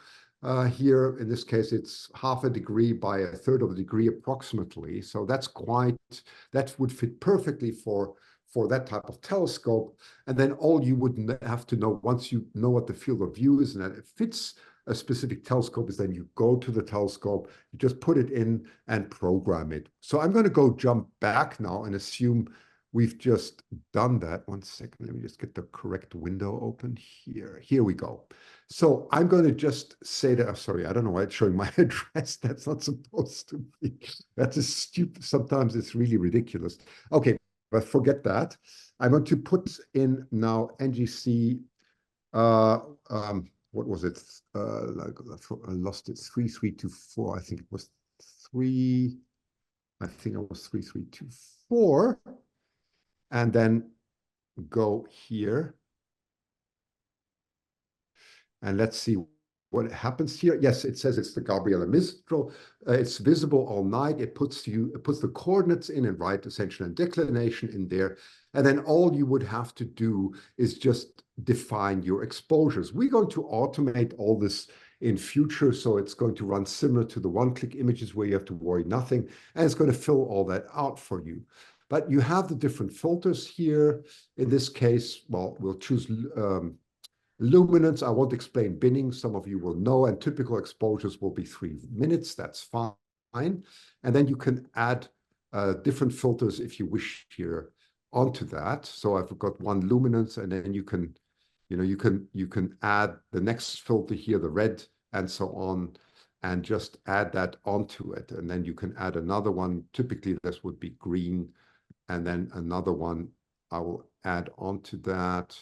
Here, in this case, it's 1/2 degree by 1/3 of a degree approximately. So that would fit perfectly for that type of telescope. And then all you would have to know once you know what the field of view is and that it fits a specific telescope is then you go to the telescope, you just put it in and program it. So I'm going to go jump back now and assume we've just done that. One second, let me just get the correct window open here. Here we go. So I'm going to just say that, sorry, I don't know why it's showing my address. That's not supposed to be. That's a stupid, sometimes it's really ridiculous. Okay, but forget that. I'm going to put in now NGC, what was it? Like, I lost it, 3324. I think it was 3, I think it was 3324. And then go here. And let's see what happens here. Yes, it says it's the Gabriela Mistral. It's visible all night. It puts the coordinates in and right ascension and declination in there. And then all you would have to do is just define your exposures. We're going to automate all this in future. So it's going to run similar to the one-click images where you have to worry nothing. And it's going to fill all that out for you. But you have the different filters here. In this case, well, we'll choose luminance. I won't explain binning. Some of you will know, and typical exposures will be 3 minutes. That's fine. And then you can add different filters if you wish here onto that. So I've got one luminance, and then you can, you can add the next filter here, the red, and so on, and just add that onto it. And then you can add another one. Typically, this would be green, and then another one I will add onto that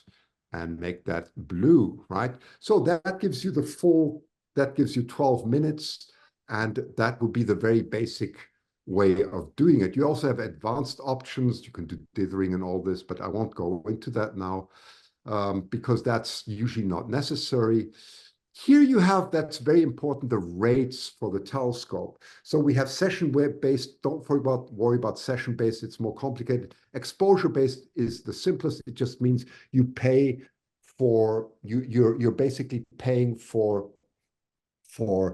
and make that blue, right? So that gives you the full, that gives you 12 minutes, and that would be the very basic way of doing it. You also have advanced options. You can do dithering and all this, but I won't go into that now because that's usually not necessary. Here you have, that's very important, the rates for the telescope. So we have session-based. Don't worry about session-based. It's more complicated. Exposure-based is the simplest. It just means you pay for, you're basically paying for the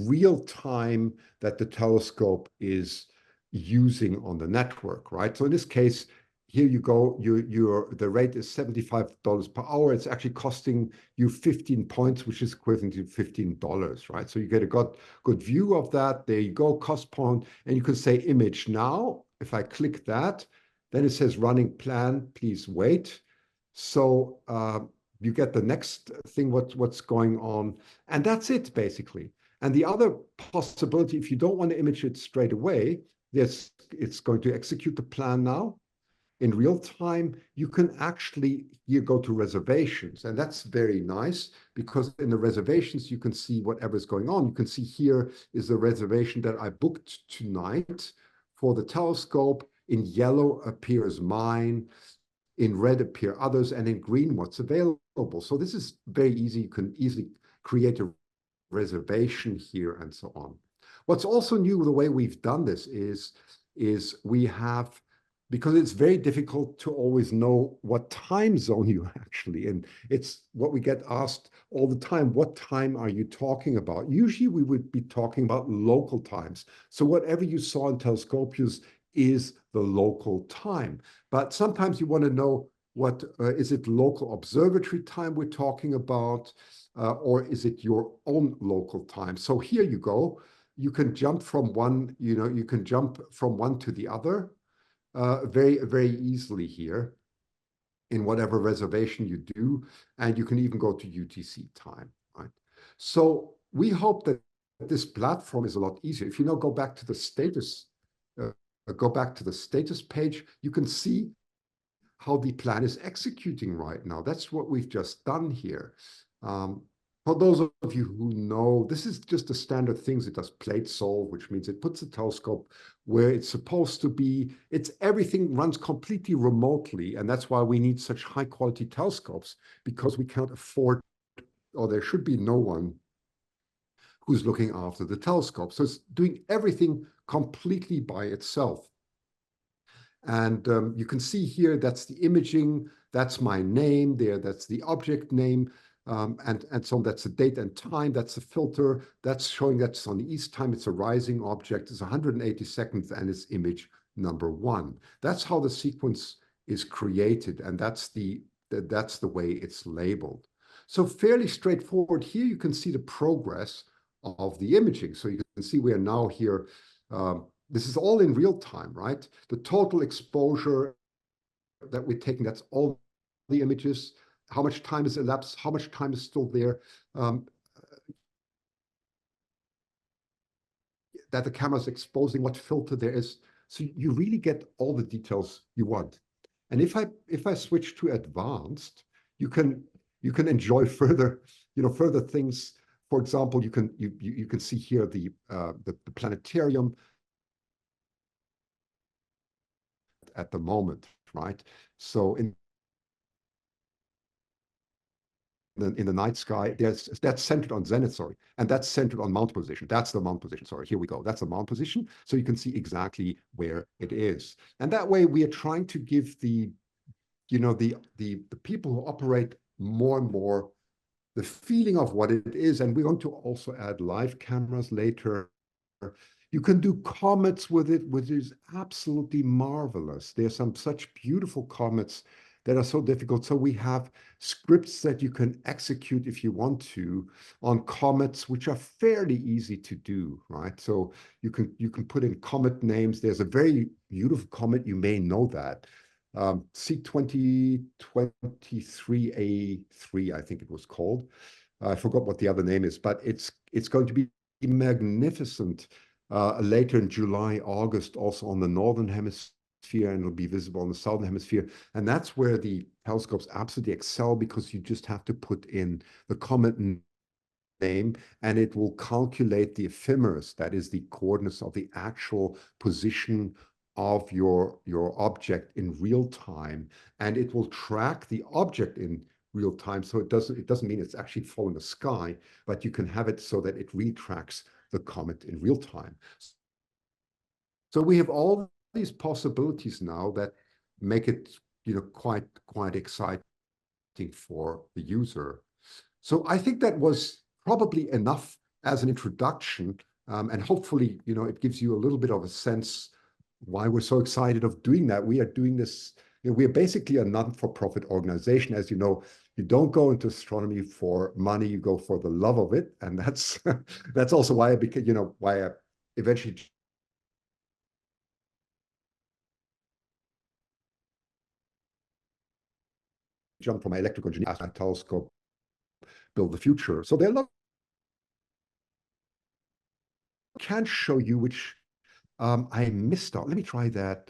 real time that the telescope is using on the network, right? So in this case, here you go, the rate is $75 per hour. It's actually costing you 15 points, which is equivalent to $15, right? So you get a good view of that. There you go, cost point, and you can say image now. If I click that, then it says running plan, please wait. So you get the next thing, what's going on, and that's it basically. And the other possibility, if you don't want to image it straight away, it's going to execute the plan now. In real time, you can actually here go to reservations, and that's very nice because in the reservations you can see whatever's going on. You can see here is the reservation that I booked tonight for the telescope. In yellow appears mine, in red appear others, and in green what's available. So this is very easy. You can easily create a reservation here and so on. What's also new, the way we've done this is we have, because it's very difficult to always know what time zone you actually, and it's what we get asked all the time, what time are you talking about? Usually we would be talking about local times. So whatever you saw in Telescopius is the local time. But sometimes you want to know what, is it local observatory time we're talking about, or is it your own local time? So here you go. You can jump from one, you can jump from one to the other. Very, very easily here in whatever reservation you do. And you can even go to UTC time, right? So we hope that this platform is a lot easier. If you now go back to the status, page, you can see how the plan is executing right now. That's what we've just done here. For those of you who know, this is just the standard things. It does plate solve, which means it puts the telescope where it's supposed to be. Everything runs completely remotely, and that's why we need such high quality telescopes, because we can't afford, or there should be no one who's looking after the telescope. So it's doing everything completely by itself. And you can see here, that's the imaging, that's my name there, that's the object name. And so that's the date and time, that's the filter, that's showing that's on the east time, it's a rising object, it's 182nd, and it's image number 1. That's how the sequence is created, and that's the way it's labeled. So fairly straightforward. Here you can see the progress of the imaging. So you can see we are now here this is all in real time, right? The total exposure that we're taking, that's all the images, how much time is elapsed, how much time is still there, that the camera is exposing, what filter there is. So you really get all the details you want. And if I switch to advanced, you can enjoy further, further things. For example, you can see here the planetarium at the moment, right? So in the night sky, that's centered on zenith, sorry, and that's centered on mount position. That's the mount position. Sorry, here we go. That's the mount position. So you can see exactly where it is. And that way we are trying to give the people who operate more and more the feeling of what it is. And we're going to also add live cameras later. You can do comets with it, which is absolutely marvelous. There's some such beautiful comets that are so difficult. So we have scripts that you can execute if you want to on comets, which are fairly easy to do, right? So you can put in comet names. There's a very beautiful comet, you may know that. C2023A3, I think it was called. I forgot what the other name is, but it's going to be magnificent later in July, August, also on the northern hemisphere, and it'll be visible on the southern hemisphere. And that's where the telescopes absolutely excel, because you just have to put in the comet name and it will calculate the ephemeris, that is the coordinates of the actual position of your object in real time, and it will track the object in real time. So it doesn't mean it's actually following the sky, but you can have it so that it really tracks the comet in real time. So we have all these possibilities now that make it quite exciting for the user. So I think that was probably enough as an introduction, and hopefully it gives you a little bit of a sense why we're so excited of doing that. We are doing this, we are basically a non-for-profit organization. As you know, you don't go into astronomy for money, you go for the love of it. And that's that's also why I became, why I eventually jumped from my electrical engineering to telescope, build the future. So there are a lot I can show you, which I missed out. Let me try that.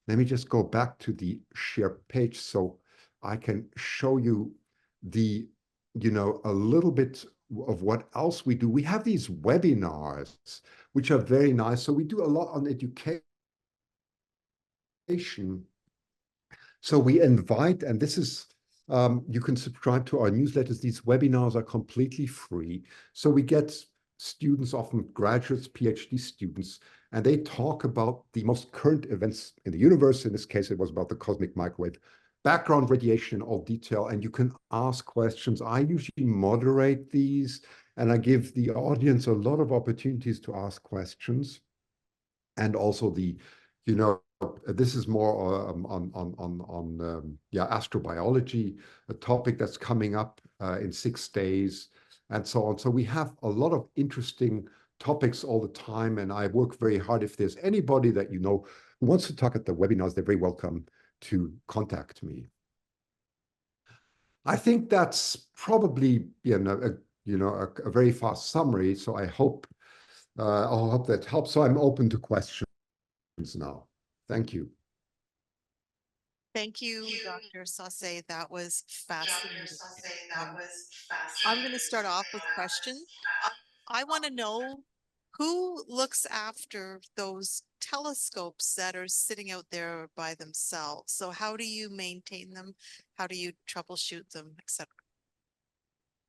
Let me just go back to the share page so I can show you the, a little bit of what else we do. We have these webinars, which are very nice. So we do a lot on education. So we invite, and this is, you can subscribe to our newsletters. These webinars are completely free. So we get students, often graduates, PhD students, and they talk about the most current events in the universe. In this case, it was about the cosmic microwave background radiation in all detail, and you can ask questions. I usually moderate these, and I give the audience a lot of opportunities to ask questions. And also the, this is more on astrobiology, a topic that's coming up in 6 days, and so on. So we have a lot of interesting topics all the time, and I work very hard. If there's anybody that who wants to talk at the webinars, they're very welcome to contact me. I think that's probably a very fast summary. So I hope that helps. So I'm open to questions now. Thank you. Thank you, Dr. Sasse. That was fascinating. I'm going to start off with questions. I want to know who looks after those telescopes that are sitting out there by themselves. So how do you maintain them? How do you troubleshoot them, etc.?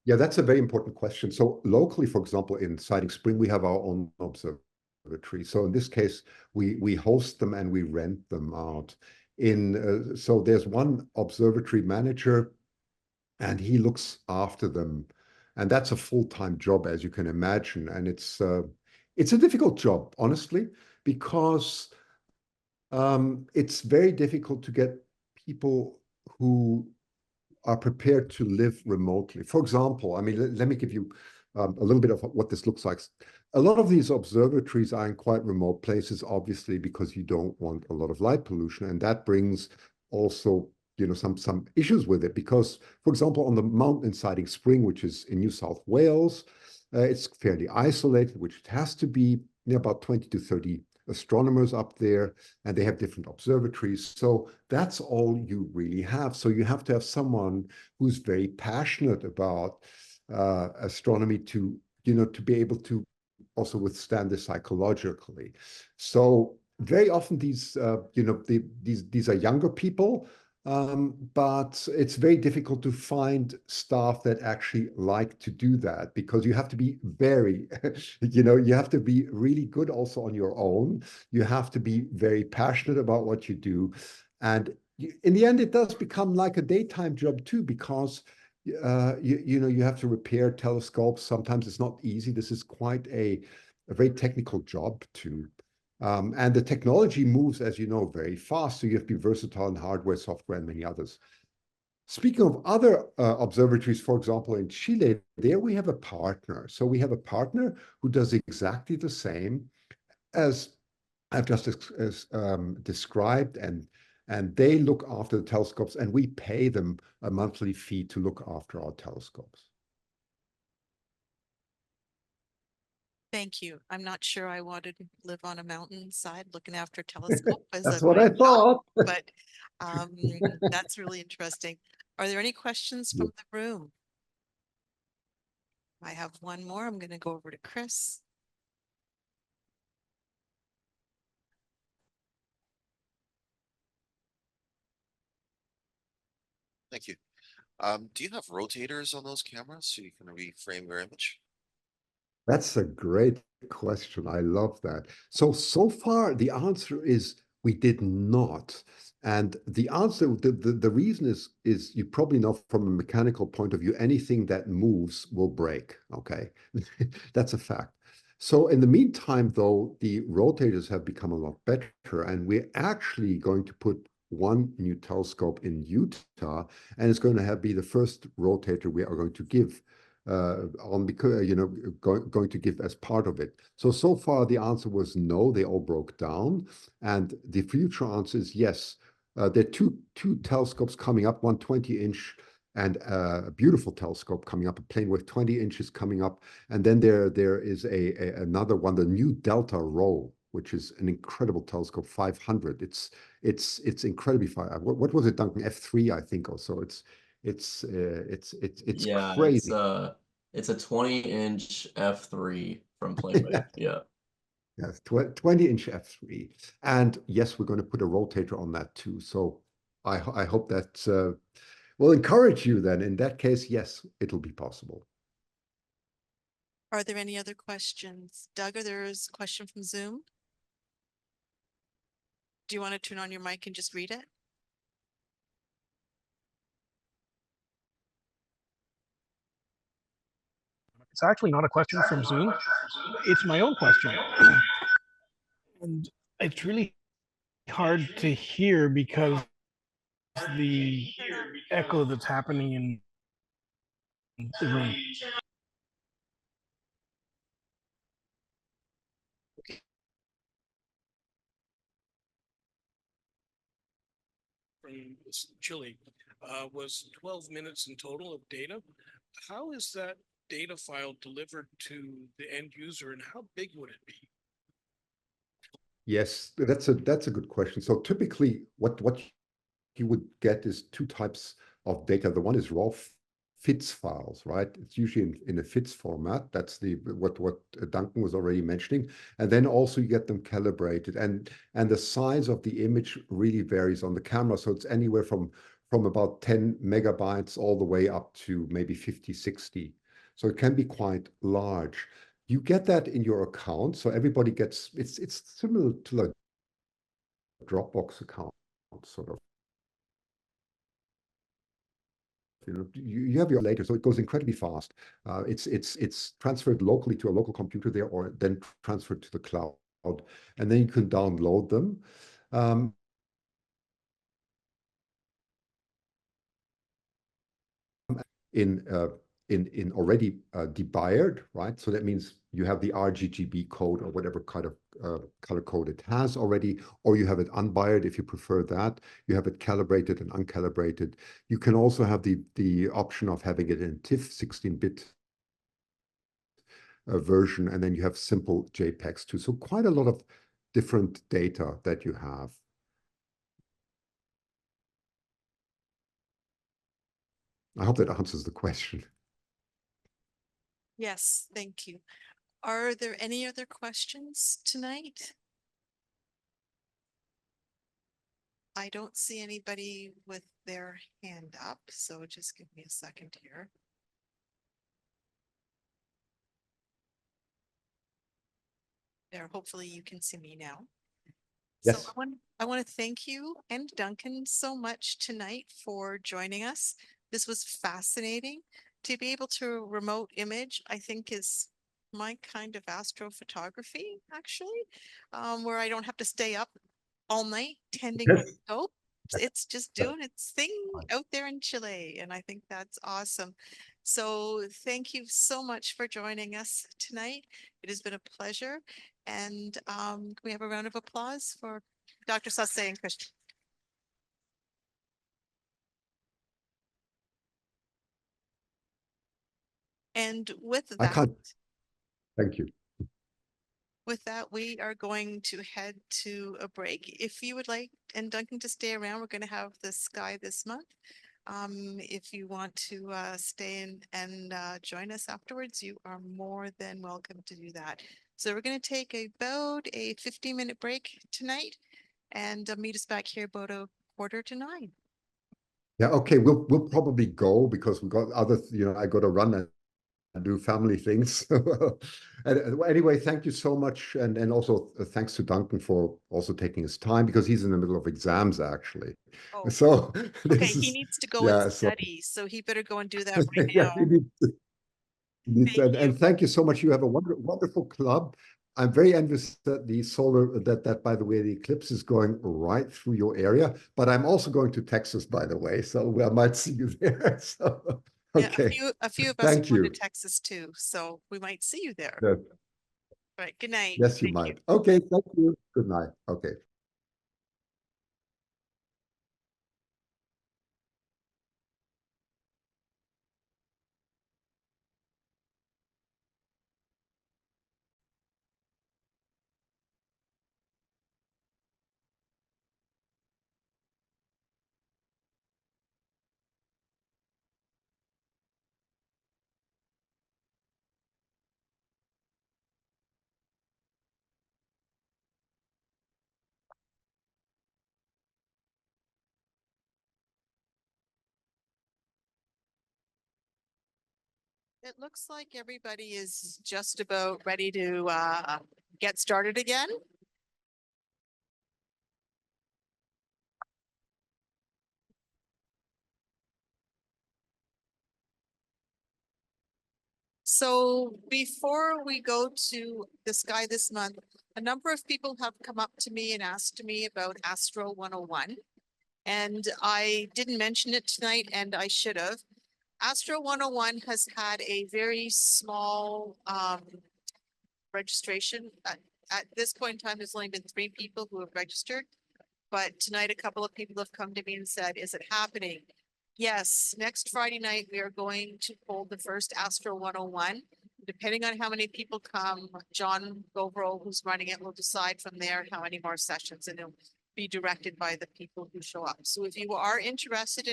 Yeah, that's a very important question. So locally, for example, in Siding Spring, we have our own observatory. So in this case, we host them and we rent them out. So there's one observatory manager, and he looks after them, and that's a full-time job, as you can imagine. And it's a difficult job, honestly, because it's very difficult to get people who are prepared to live remotely. For example, I mean, let me give you a little bit of what this looks like. a lot of these observatories are in quite remote places, obviously, because you don't want a lot of light pollution. And that brings also, some issues with it. Because, for example, on the mountain in Siding Spring, which is in New South Wales, it's fairly isolated, which it has to be, about 20 to 30 astronomers up there, and they have different observatories. So that's all you really have. So you have to have someone who's very passionate about astronomy to be able to also withstand this psychologically. So very often these these are younger people, but it's very difficult to find staff that actually like to do that, because you have to be very, you have to be really good also on your own. You have to be very passionate about what you do. And in the end, it does become like a daytime job too, because you have to repair telescopes. Sometimes it's not easy. This is quite a very technical job too. And the technology moves, as you know, very fast. So you have to be versatile in hardware, software, and many others. Speaking of other observatories, for example, in Chile, there we have a partner. So we have a partner who does exactly the same as I've just described, and they look after the telescopes, and we pay them a monthly fee to look after our telescopes. Thank you. I'm not sure I wanted to live on a mountainside looking after a telescope as That's a what my I job, thought. but that's really interesting. Are there any questions from the room? I have one more. I'm going to go over to Chris. Thank you. Do you have rotators on those cameras so you can reframe your image? That's a great question. I love that. So far, the answer is we did not. And the answer, the reason is you probably know from a mechanical point of view, anything that moves will break. Okay, that's a fact. So in the meantime, though, the rotators have become a lot better, and we're actually going to put one new telescope in Utah, and it's going to be the first rotator we are going to give because going to give as part of it. So far the answer was no, they all broke down, and the future answer is yes. There are two telescopes coming up, one 20-inch and a beautiful telescope coming up, a plane with 20 inches coming up, and then there is another one, the new Delta Row, which is an incredible telescope, 500. It's incredibly far. What was it, Duncan? F3, I think, also. It's Yeah, crazy. it's a 20-inch f3 from Playway. Yeah. Yes, 20-inch f3. And yes, we're going to put a rotator on that too. So I hope that will encourage you then. In that case, yes, it'll be possible. Are there any other questions? Doug, there's a question from Zoom? Do you want to turn on your mic and just read it? It's actually not a question from Zoom. It's my own question. And it's really hard to hear because the echo that's happening in the room. From Chile was 12 minutes in total of data. How is that data file delivered to the end user, and how big would it be? Yes, that's a good question. So typically what you would get is two types of data. The one is raw FITS files, right? It's usually in a FITS format. That's what Duncan was already mentioning. And then also you get them calibrated, and the size of the image really varies on the camera. So it's anywhere from about 10 megabytes all the way up to maybe 50, 60. So it can be quite large. You get that in your account. So everybody gets, it's similar to like Dropbox account, sort of. You have your later, so it goes incredibly fast. It's transferred locally to a local computer there, or then transferred to the cloud, and then you can download them. In in already debayered, right? So that means you have the RGB code or whatever kind of color code it has already, or you have it unbayered if you prefer that. You have it calibrated and uncalibrated. You can also have the option of having it in TIFF 16-bit version, and then you have simple JPEGs too. So quite a lot of different data that you have. I hope that answers the question. Yes, thank you. Are there any other questions tonight? I don't see anybody with their hand up, so just give me a second here. There, hopefully you can see me now. Yes. So I want to thank you and Duncan so much tonight for joining us. This was fascinating. To be able to remote image, I think is my kind of astrophotography, actually, where I don't have to stay up all night tending my scope. It's just doing its thing out there in Chile, and I think that's awesome. So thank you so much for joining us tonight. It has been a pleasure. And can we have a round of applause for Dr. Sasse and Christian? And with I that, can't. Thank you. with that, we are going to head to a break. If you would like, and Duncan, to stay around, we're going to have the sky this month. If you want to stay in and join us afterwards, you are more than welcome to do that. So we're going to take about a 15-minute break tonight and meet us back here about 8:45. Yeah, okay, we'll probably go because we got other, I got to run and do family things. And anyway, thank you so much. And also thanks to Duncan for also taking his time because he's in the middle of exams actually. Oh, So okay, this he is, needs to go yeah, and so study, so he better go and do that right yeah, now. Thank and you. thank you so much. You have a wonderful club. I'm very envious that the solar, that by the way, the eclipse is going right through your area, but I'm also going to Texas, by the way, so I might see you there. So, Yeah, okay. a few of us are Thank going to you. Texas too, so we might see you there. Yes, All right, good night. yes, you Thank might. Okay, thank you. Good night. Okay. It looks like everybody is just about ready to get started again. So before we go to the sky this month, a number of people have come up to me and asked me about Astro 101. And I didn't mention it tonight, and I should have. Astro 101 has had a very small registration. At this point in time, there's only been 3 people who have registered. But tonight, a couple of people have come to me and said, is it happening? Yes, next Friday night, we are going to hold the first Astro 101. Depending on how many people come, John Govro, who's running it, will decide from there how many more sessions, and it'll be directed by the people who show up. So if you are interested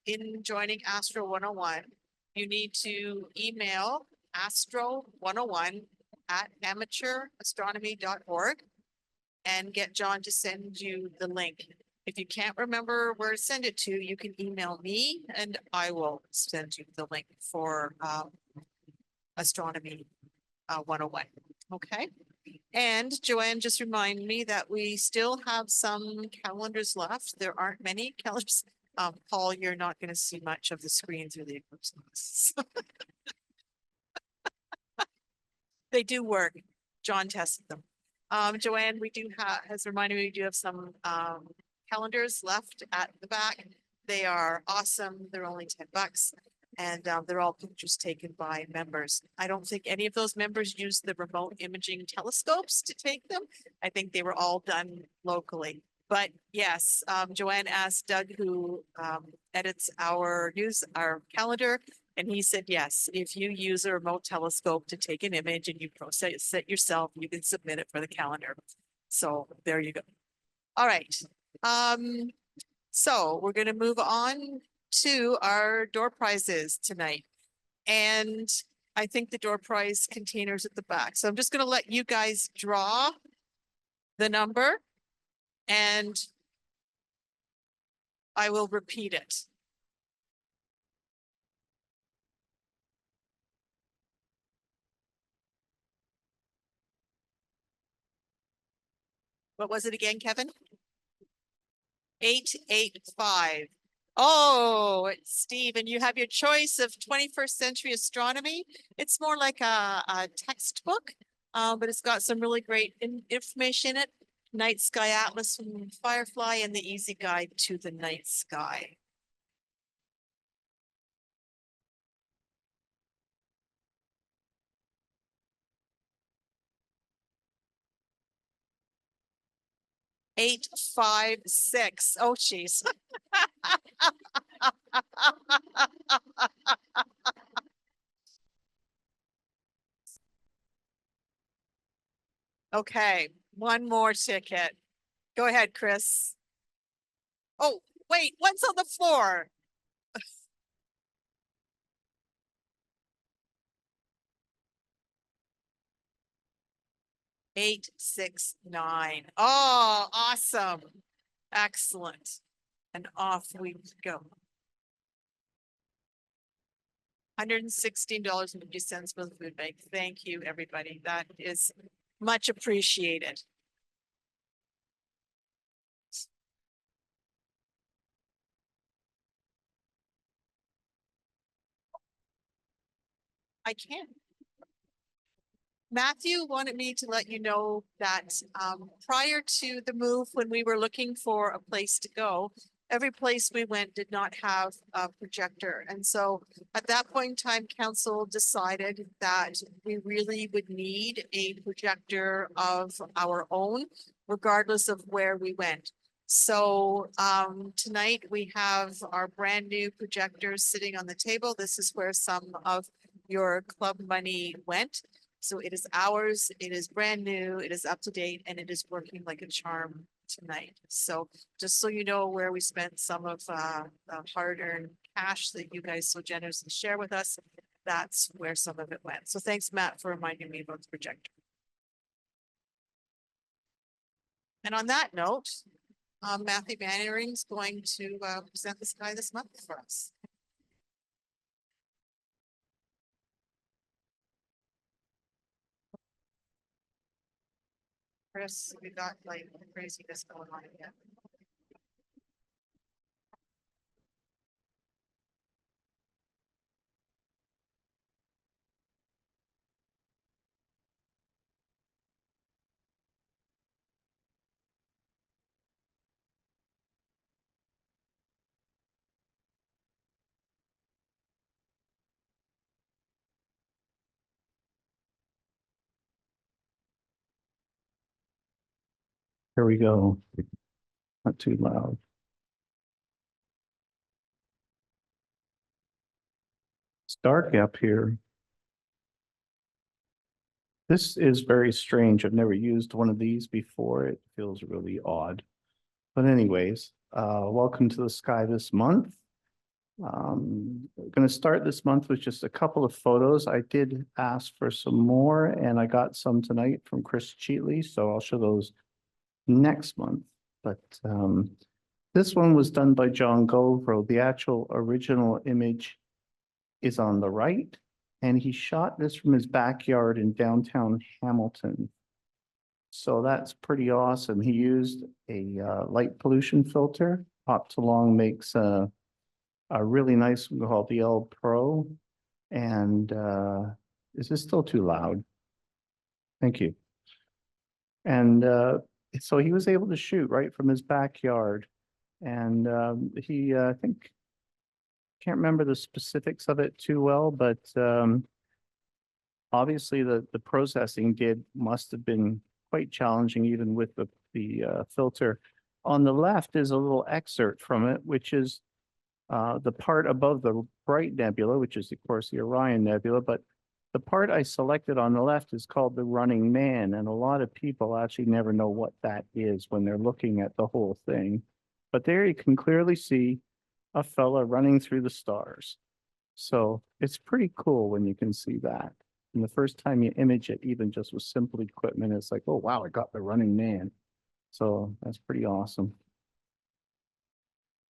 in joining Astro 101, you need to email astro101@amateurastronomy.org and get John to send you the link. If you can't remember where to send it to, you can email me and I will send you the link for Astronomy 101. Okay. And Joanne just reminded me that we still have some calendars left. There aren't many calendars. Paul, you're not going to see much of the screen through the eclipse glasses. They do work. John tested them. Joanne, we do have, has reminded me, we do have some calendars left at the back. They are awesome. They're only $10. And they're all pictures taken by members. I don't think any of those members used the remote imaging telescopes to take them. I think they were all done locally. But yes, Joanne asked Doug, who edits our calendar, and he said, yes, if you use a remote telescope to take an image and you process it yourself, you can submit it for the calendar. So there you go. All right. So we're going to move on to our door prizes tonight. And I think the door prize container's at the back. So I'm just going to let you guys draw the number and I will repeat it. What was it again, Kevin? 885. Oh, Steve, and you have your choice of 21st century astronomy. It's more like a textbook, but it's got some really great information in it. Night Sky Atlas from Firefly and the Easy Guide to the Night Sky. Eight, 5, 6. Oh, geez. Okay, one more ticket. Go ahead, Chris. Oh, wait, what's on the floor? Eight, 6, 9. Oh, awesome. Excellent. And off we go. $116.50 for the food bank. Thank you, everybody. That is much appreciated. I can. Matthew wanted me to let you know that prior to the move, when we were looking for a place to go, every place we went did not have a projector. And so at that point in time, council decided that we really would need a projector of our own, regardless of where we went. So tonight we have our brand new projectors sitting on the table. This is where some of your club money went. So it is ours, it is brand new, it is up to date, and it is working like a charm tonight. So just so you know where we spent some of the hard-earned cash that you guys so generously share with us, that's where some of it went. So thanks, Matt, for reminding me about the projector. And on that note, Matthew Bannering's going to present the sky this month for us. Chris, we got like craziness going on again. Here we go. Not too loud. It's dark up here. This is very strange. I've never used one of these before. It feels really odd. But anyways, welcome to the sky this month. I'm going to start this month with just a couple of photos. I did ask for some more and I got some tonight from Chris Cheatley, so I'll show those next month. But this one was done by John Govro. The actual original image is on the right, and he shot this from his backyard in downtown Hamilton. So that's pretty awesome. He used a light pollution filter. Optolong makes a really nice one called the L Pro. And is this still too loud? Thank you. And so he was able to shoot right from his backyard. And he, I think can't remember the specifics of it too well, but obviously the processing must have been quite challenging even with the filter. On the left is a little excerpt from it, which is the part above the Bright Nebula, which is of course the Orion Nebula, but the part I selected on the left is called the Running Man, and a lot of people actually never know what that is when they're looking at the whole thing. But there you can clearly see a fella running through the stars. So it's pretty cool when you can see that. And the first time you image it, even just with simple equipment, it's like, oh, wow, I got the Running Man. So that's pretty awesome.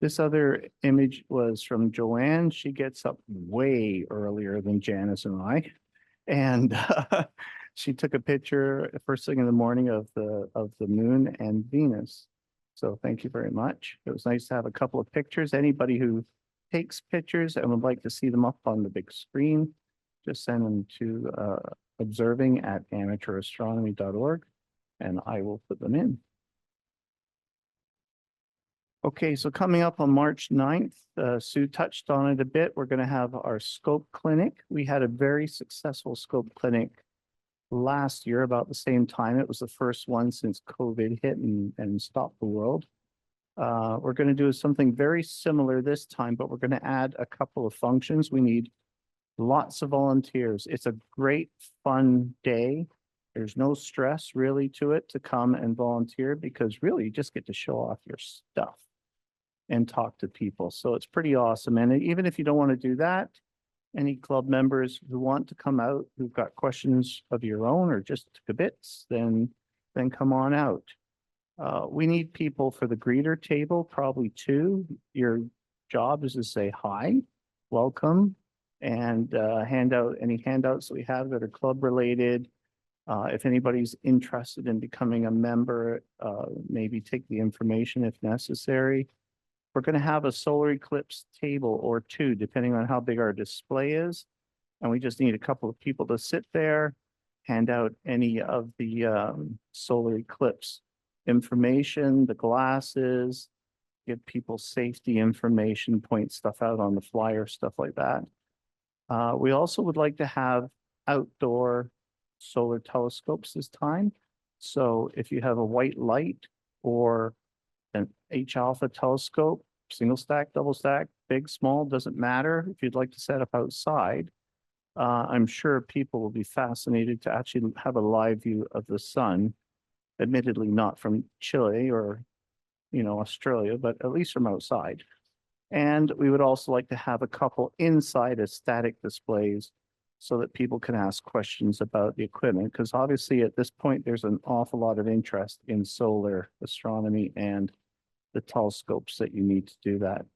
This other image was from Joanne. She gets up way earlier than Janice and I. And she took a picture first thing in the morning of the moon and Venus. So thank you very much. It was nice to have a couple of pictures. Anybody who takes pictures and would like to see them up on the big screen, just send them to observing@amateurastronomy.org and I will put them in. Okay, so coming up on March 9th, Sue touched on it a bit. We're going to have our scope clinic. We had a very successful scope clinic last year about the same time. It was the first one since COVID hit and stopped the world. We're going to do something very similar this time, but we're going to add a couple of functions. We need lots of volunteers. It's a great, fun day. There's no stress really to it to come and volunteer because really you just get to show off your stuff and talk to people. So it's pretty awesome. And even if you don't want to do that, any club members who want to come out, who've got questions of your own or just bits, then come on out. We need people for the greeter table, probably 2. Your job is to say hi, welcome, and hand out any handouts we have that are club related. If anybody's interested in becoming a member, maybe take the information if necessary. We're going to have a solar eclipse table or 2, depending on how big our display is. And we just need a couple of people to sit there, hand out any of the solar eclipse information, the glasses, give people safety information, point stuff out on the flyer, stuff like that. We also would like to have outdoor solar telescopes this time. So if you have a white light or an H-alpha telescope, single stack, double stack, big, small, doesn't matter. If you'd like to set up outside, I'm sure people will be fascinated to actually have a live view of the sun, admittedly not from Chile or, Australia, but at least from outside. And we would also like to have a couple inside as static displays so that people can ask questions about the equipment, because obviously at this point, there's an awful lot of interest in solar astronomy and the telescopes that you need to do that.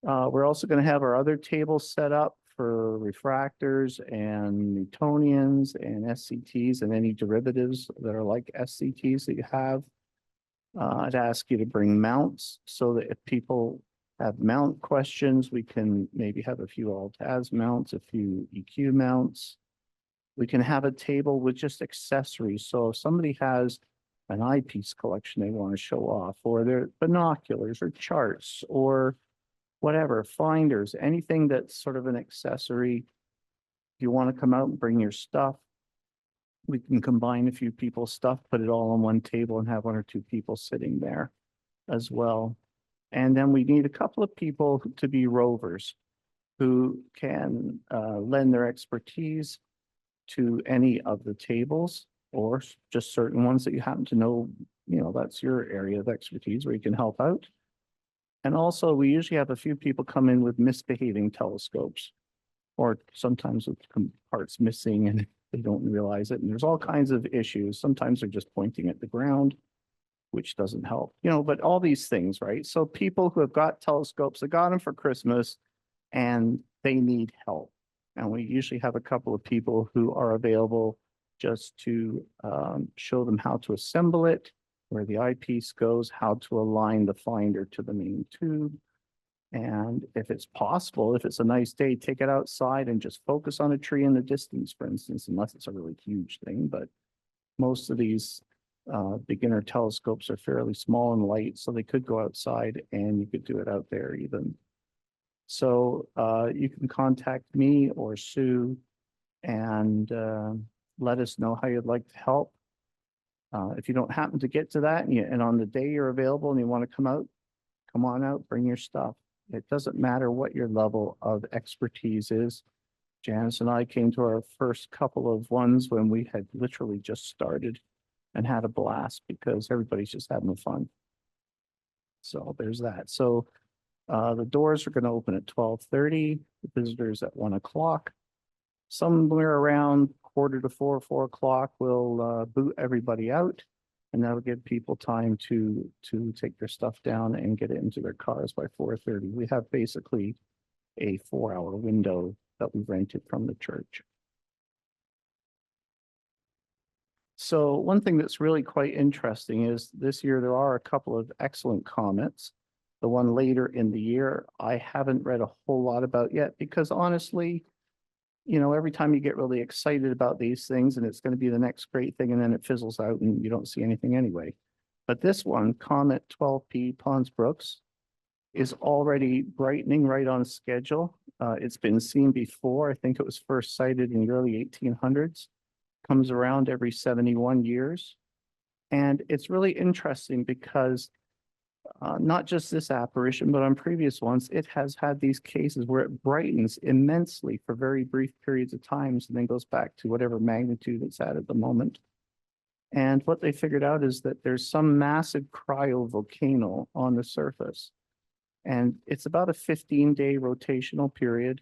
We're also going to have our other tables set up for refractors and Newtonians and SCTs and any derivatives that are like SCTs that you have. I'd ask you to bring mounts so that if people have mount questions, we can maybe have a few alt-az mounts, a few EQ mounts. We can have a table with just accessories. So if somebody has an eyepiece collection they want to show off, or their binoculars or charts or whatever, finders, anything that's sort of an accessory. If you want to come out and bring your stuff, we can combine a few people's stuff, put it all on one table and have 1 or 2 people sitting there as well. And then we need a couple of people to be rovers who can lend their expertise to any of the tables or just certain ones that you happen to know, that's your area of expertise where you can help out. And also we usually have a few people come in with misbehaving telescopes or sometimes with parts missing and they don't realize it. And there's all kinds of issues. Sometimes they're just pointing at the ground, which doesn't help, but all these things, right? So people who have got telescopes, they got them for Christmas and they need help. And we usually have a couple of people who are available just to show them how to assemble it, where the eyepiece goes, how to align the finder to the main tube. And if it's possible, if it's a nice day, take it outside and just focus on a tree in the distance, for instance, unless it's a really huge thing. But most of these beginner telescopes are fairly small and light, so they could go outside and you could do it out there even. So you can contact me or Sue and let us know how you'd like to help. If you don't happen to get to that and on the day you're available and you want to come out, come on out, bring your stuff. It doesn't matter what your level of expertise is. Janice and I came to our first couple of ones when we had literally just started and had a blast because everybody's just having fun. So there's that. So the doors are going to open at 12:30, the visitors at 1 o'clock. Somewhere around 3:45, 4 o'clock, we'll boot everybody out. And that'll give people time to take their stuff down and get it into their cars by 4:30. We have basically a 4-hour window that we rented from the church. So one thing that's really quite interesting is this year there are a couple of excellent comets. The one later in the year, I haven't read a whole lot about yet because honestly, you know, every time you get really excited about these things and it's going to be the next great thing and then it fizzles out and you don't see anything anyway. But this one, Comet 12P Pons Brooks, is already brightening right on schedule. It's been seen before. I think it was first sighted in the early 1800s. Comes around every 71 years. And it's really interesting because not just this apparition, but on previous ones, it has had these cases where it brightens immensely for very brief periods of times and then goes back to whatever magnitude it's at the moment. And what they figured out is that there's some massive cryovolcano on the surface. And it's about a 15-day rotational period.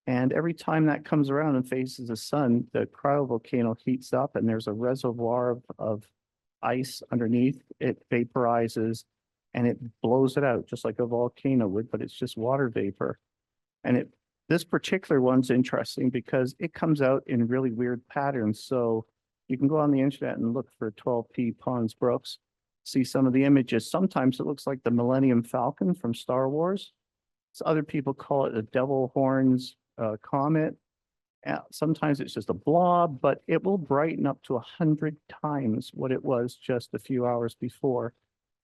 And every time that comes around and faces the sun, the cryovolcano heats up and there's a reservoir of ice underneath. It vaporizes and it blows it out just like a volcano would, but it's just water vapor. And this particular one's interesting because it comes out in really weird patterns. So you can go on the internet and look for 12P Pons Brooks, see some of the images. Sometimes it looks like the Millennium Falcon from Star Wars. So other people call it a devil horns comet. Sometimes it's just a blob, but it will brighten up to 100 times what it was just a few hours before.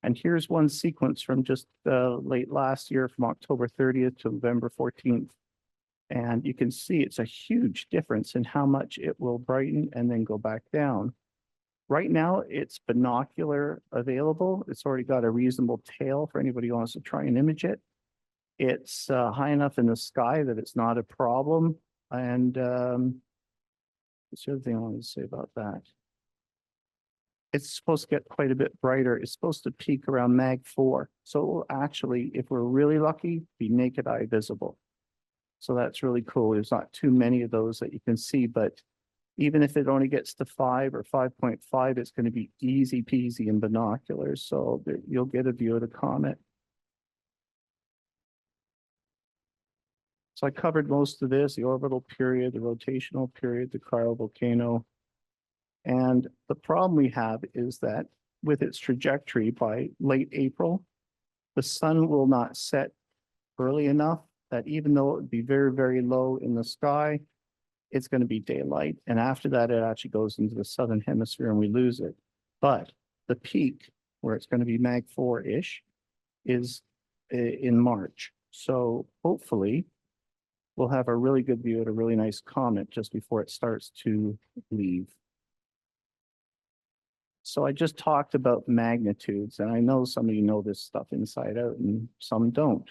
And here's one sequence from just late last year from October 30th to November 14th. And you can see it's a huge difference in how much it will brighten and then go back down. Right now, it's binocular available. It's already got a reasonable tail for anybody who wants to try and image it. It's high enough in the sky that it's not a problem. And what's the other thing I wanted to say about that? It's supposed to get quite a bit brighter. It's supposed to peak around Mag 4. So it will actually, if we're really lucky, be naked eye visible. So that's really cool. There's not too many of those that you can see, but even if it only gets to 5 or 5.5, it's going to be easy peasy in binoculars. So you'll get a view of the comet. So I covered most of this, the orbital period, the rotational period, the cryovolcano. And the problem we have is that with its trajectory by late April, the sun will not set early enough that even though it would be very, very low in the sky, it's going to be daylight. And after that, it actually goes into the southern hemisphere and we lose it. But the peak, where it's going to be Mag 4-ish, is in March. So hopefully we'll have a really good view at a really nice comet just before it starts to leave. So I just talked about magnitudes, and I know some of you know this stuff inside out and some don't.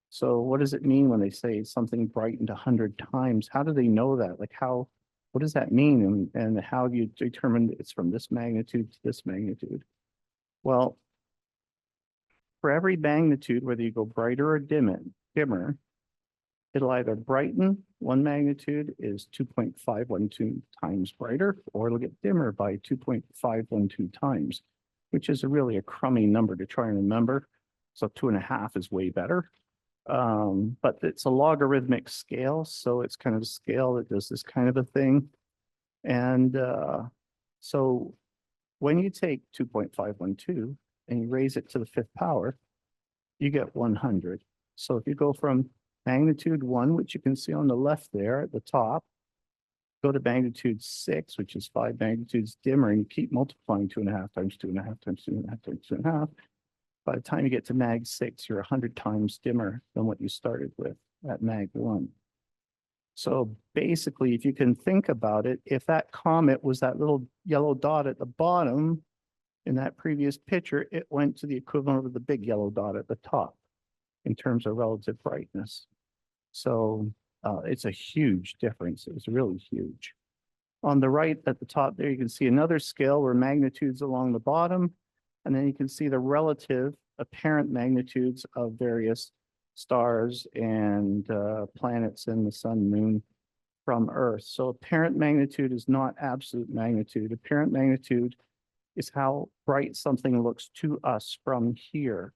So what does it mean when they say something brightened 100 times? How do they know that? Like what does that mean? And how do you determine it's from this magnitude to this magnitude? Well, for every magnitude, whether you go brighter or dimmer, it'll either brighten, one magnitude is 2.512 times brighter, or it'll get dimmer by 2.512 times, which is really a crummy number to try and remember. So 2.5 is way better. But it's a logarithmic scale, so it's kind of a scale that does this kind of a thing. And so when you take 2.512 and you raise it to the 5th power, you get 100. So if you go from magnitude 1, which you can see on the left there at the top, go to magnitude 6, which is 5 magnitudes dimmer, and you keep multiplying 2.5 times 2.5 times 2.5 times 2.5, By the time you get to mag 6, you're 100 times dimmer than what you started with at mag 1. So basically, if you can think about it, if that comet was that little yellow dot at the bottom in that previous picture, it went to the equivalent of the big yellow dot at the top in terms of relative brightness. So it's a huge difference. It was really huge. On the right at the top there, you can see another scale where magnitudes along the bottom, and then you can see the relative apparent magnitudes of various stars and planets and the sun, moon from Earth. So apparent magnitude is not absolute magnitude. Apparent magnitude is how bright something looks to us from here.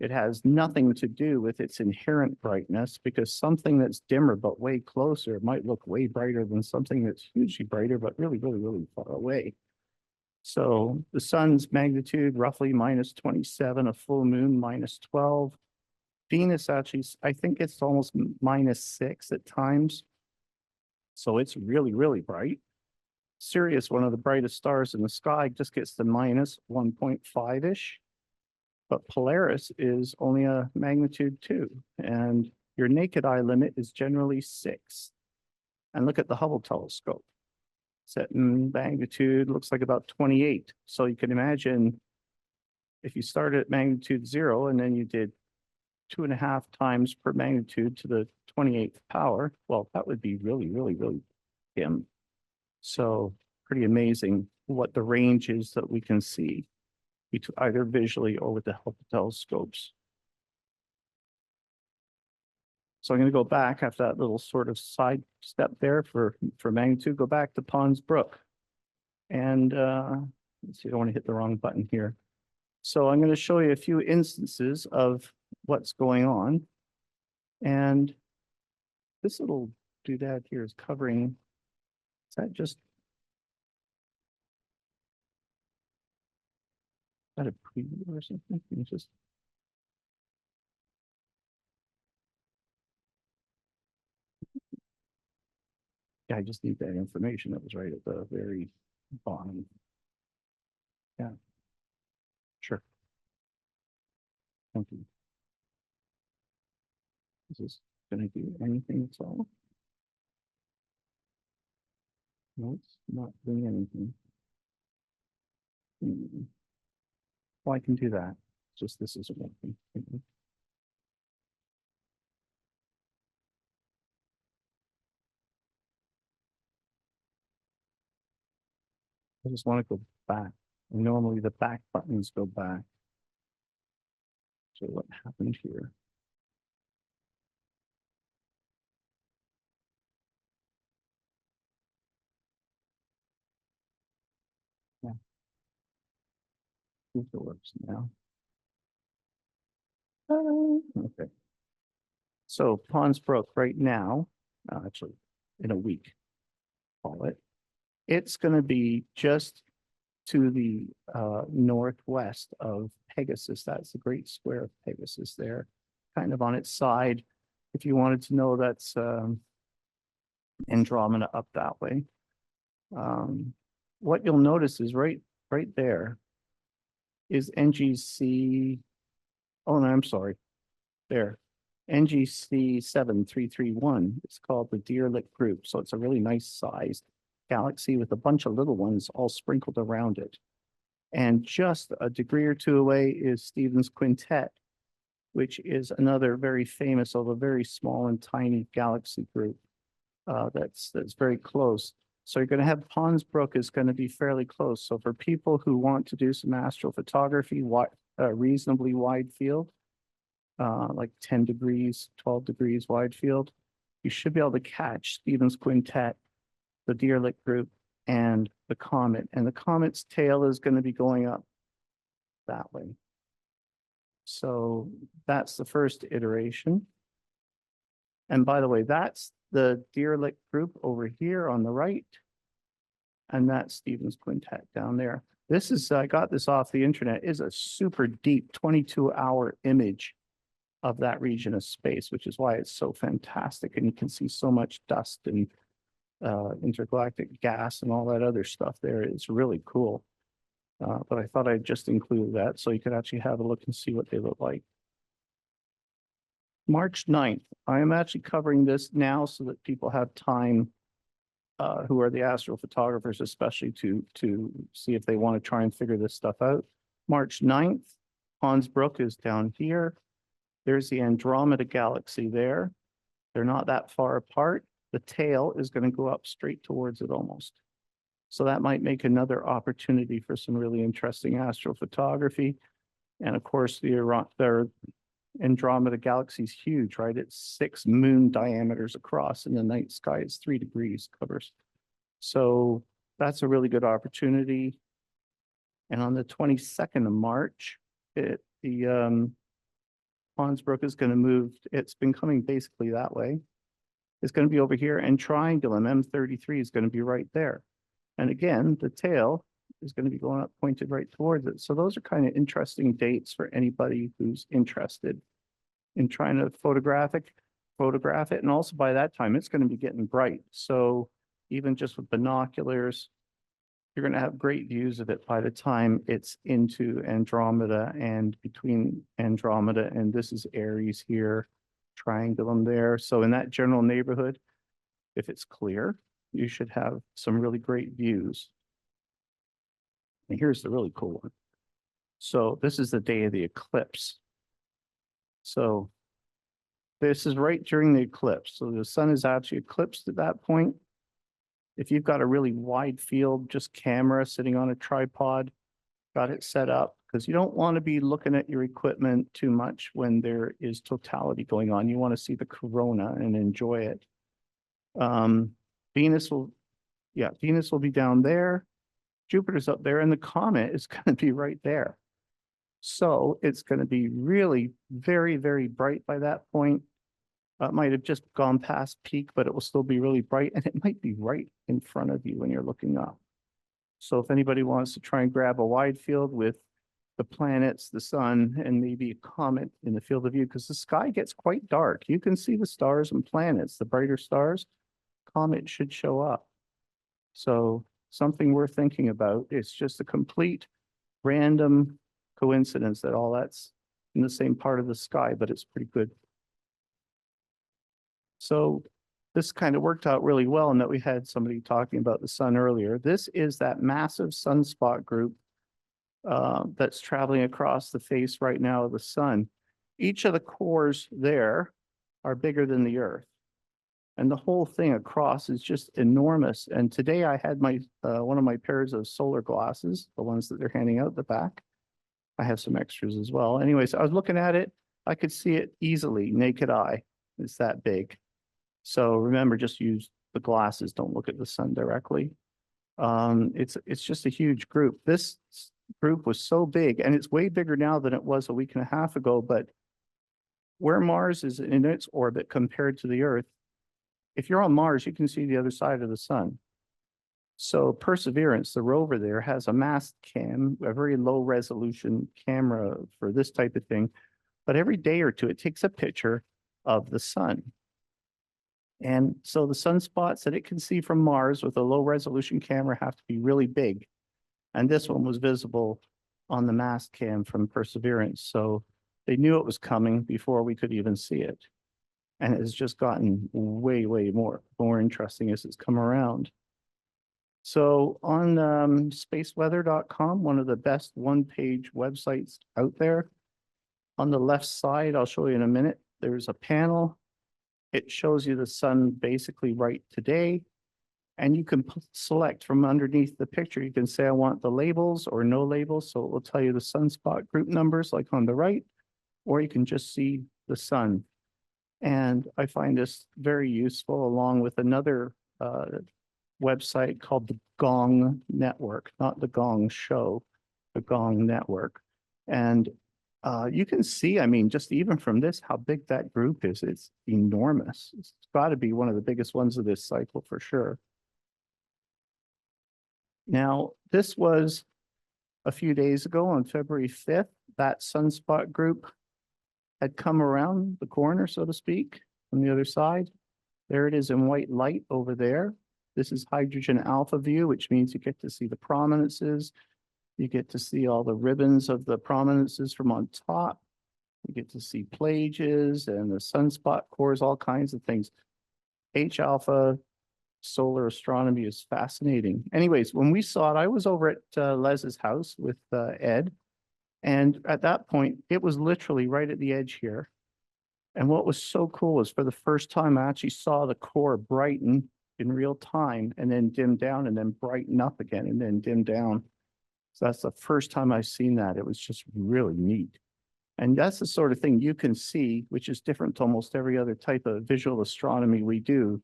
It has nothing to do with its inherent brightness, because something that's dimmer but way closer might look way brighter than something that's hugely brighter but really, really, really far away. So the sun's magnitude roughly minus 27, a full moon minus 12. Venus actually, I think it's almost minus 6 at times. So it's really, really bright. Sirius, one of the brightest stars in the sky, just gets to minus 1.5-ish. But Polaris is only a magnitude 2, and your naked eye limit is generally 6. And look at the Hubble telescope. Set in magnitude looks like about 28. So you can imagine if you started at magnitude 0 and then you did 2.5 times per magnitude to the 28th power, well, that would be really, really, really dim. So pretty amazing what the range is that we can see, either visually or with the Hubble telescopes. So I'm going to go back after that little sort of side step there for magnitude, go back to Pons Brook. And let's see, I don't want to hit the wrong button here. So I'm going to show you a few instances of what's going on. And this little doodad here is covering, is that just, is that a preview or something? It's just, yeah, I just need that information that was right at the very bottom. Yeah, sure. Thank you. Is this going to do anything at all? No, it's not doing anything. Well, I can do that. Just this isn't working. I just want to go back. Normally the back buttons go back. So what happened here? Yeah. If it works now. Okay. So Pons Brook right now, actually in a week, call it. It's going to be just to the northwest of Pegasus. That's the Great Square of Pegasus there, kind of on its side. If you wanted to know, that's Andromeda up that way. What you'll notice is right there is NGC. Oh no, I'm sorry. There, NGC 7331. It's called the Deerlick Group. So it's a really nice sized galaxy with a bunch of little ones all sprinkled around it. And just a degree or two away is Stephen's Quintet, which is another very famous, although very small and tiny galaxy group that's very close. So you're going to have Pons Brook is going to be fairly close. So for people who want to do some astrophotography, reasonably wide field, like 10 degrees, 12 degrees wide field, you should be able to catch Stephen's Quintet, the Deerlick Group, and the comet. And the comet's tail is going to be going up that way. So that's the first iteration. And by the way, that's the Deerlick Group over here on the right. And that's Stephen's Quintet down there. This is, I got this off the internet, is a super deep 22-hour image of that region of space, which is why it's so fantastic. And you can see so much dust and intergalactic gas and all that other stuff there. It's really cool. But I thought I'd just include that so you could actually have a look and see what they look like. March 9th, I am actually covering this now so that people have time who are the astrophotographers, especially to see if they want to try and figure this stuff out. March 9th, Hans Brook is down here. There's the Andromeda galaxy there. They're not that far apart. The tail is going to go up straight towards it almost. So that might make another opportunity for some really interesting astrophotography. And of course, the Andromeda galaxy is huge, right? It's 6 moon diameters across. In the night sky, it's 3 degrees covers. So that's a really good opportunity. And on the 22nd of March, Hans Brook is going to move. It's been coming basically that way. It's going to be over here, and Triangulum M33 is going to be right there. And again, the tail is going to be going up, pointed right towards it. So those are kind of interesting dates for anybody who's interested in trying to photograph it. And also by that time, it's going to be getting bright. So even just with binoculars, you're going to have great views of it by the time it's into Andromeda and between Andromeda and this is Aries here, Triangulum there. So in that general neighborhood, if it's clear, you should have some really great views. And here's the really cool one. So this is the day of the eclipse. So this is right during the eclipse. So the sun is actually eclipsed at that point. If you've got a really wide field, just camera sitting on a tripod, got it set up, because you don't want to be looking at your equipment too much when there is totality going on. You want to see the corona and enjoy it. Venus will be down there. Jupiter's up there, and the comet is going to be right there. So it's going to be really very, very bright by that point. It might have just gone past peak, but it will still be really bright, and it might be right in front of you when you're looking up. So if anybody wants to try and grab a wide field with the planets, the sun, and maybe a comet in the field of view, because the sky gets quite dark. You can see the stars and planets, the brighter stars, comet should show up. So something worth thinking about. It's just a complete random coincidence that all that's in the same part of the sky, but it's pretty good. So this kind of worked out really well in that we had somebody talking about the sun earlier. This is that massive sunspot group that's traveling across the face right now of the sun. Each of the cores there are bigger than the Earth. And the whole thing across is just enormous. And today I had my one of my pairs of solar glasses, the ones that they're handing out the back. I have some extras as well. Anyways, I was looking at it. I could see it easily, naked eye. It's that big. So remember, just use the glasses. Don't look at the sun directly. It's just a huge group. This group was so big, and it's way bigger now than it was a week and a half ago. But where Mars is in its orbit compared to the Earth, if you're on Mars, you can see the other side of the sun. So Perseverance, the rover there, has a mast cam, a very low resolution camera for this type of thing. But every day or two, it takes a picture of the sun. And so the sunspots that it can see from Mars with a low resolution camera have to be really big. And this one was visible on the mast cam from Perseverance. So they knew it was coming before we could even see it. And it's just gotten way, way more interesting as it's come around. So on spaceweather.com, one of the best one-page websites out there, on the left side, I'll show you in a minute, there's a panel. It shows you the sun basically right today. And you can select from underneath the picture. You can say, I want the labels or no labels. So it will tell you the sunspot group numbers like on the right, or you can just see the sun. And I find this very useful along with another website called the Gong Network, not the Gong Show, the Gong Network. And you can see, I mean, just even from this, how big that group is. It's enormous. It's got to be one of the biggest ones of this cycle for sure. Now, this was a few days ago on February 5th, that sunspot group had come around the corner, so to speak, from the other side. There it is in white light over there. This is hydrogen alpha view, which means you get to see the prominences. You get to see all the ribbons of the prominences from on top. You get to see plages and the sunspot cores, all kinds of things. H-alpha solar astronomy is fascinating. Anyways, when we saw it, I was over at Les's house with Ed. And at that point, it was literally right at the edge here. And what was so cool is for the first time, I actually saw the core brighten in real time and then dim down and then brighten up again and then dim down. So that's the first time I've seen that. It was just really neat. And that's the sort of thing you can see, which is different to almost every other type of visual astronomy we do,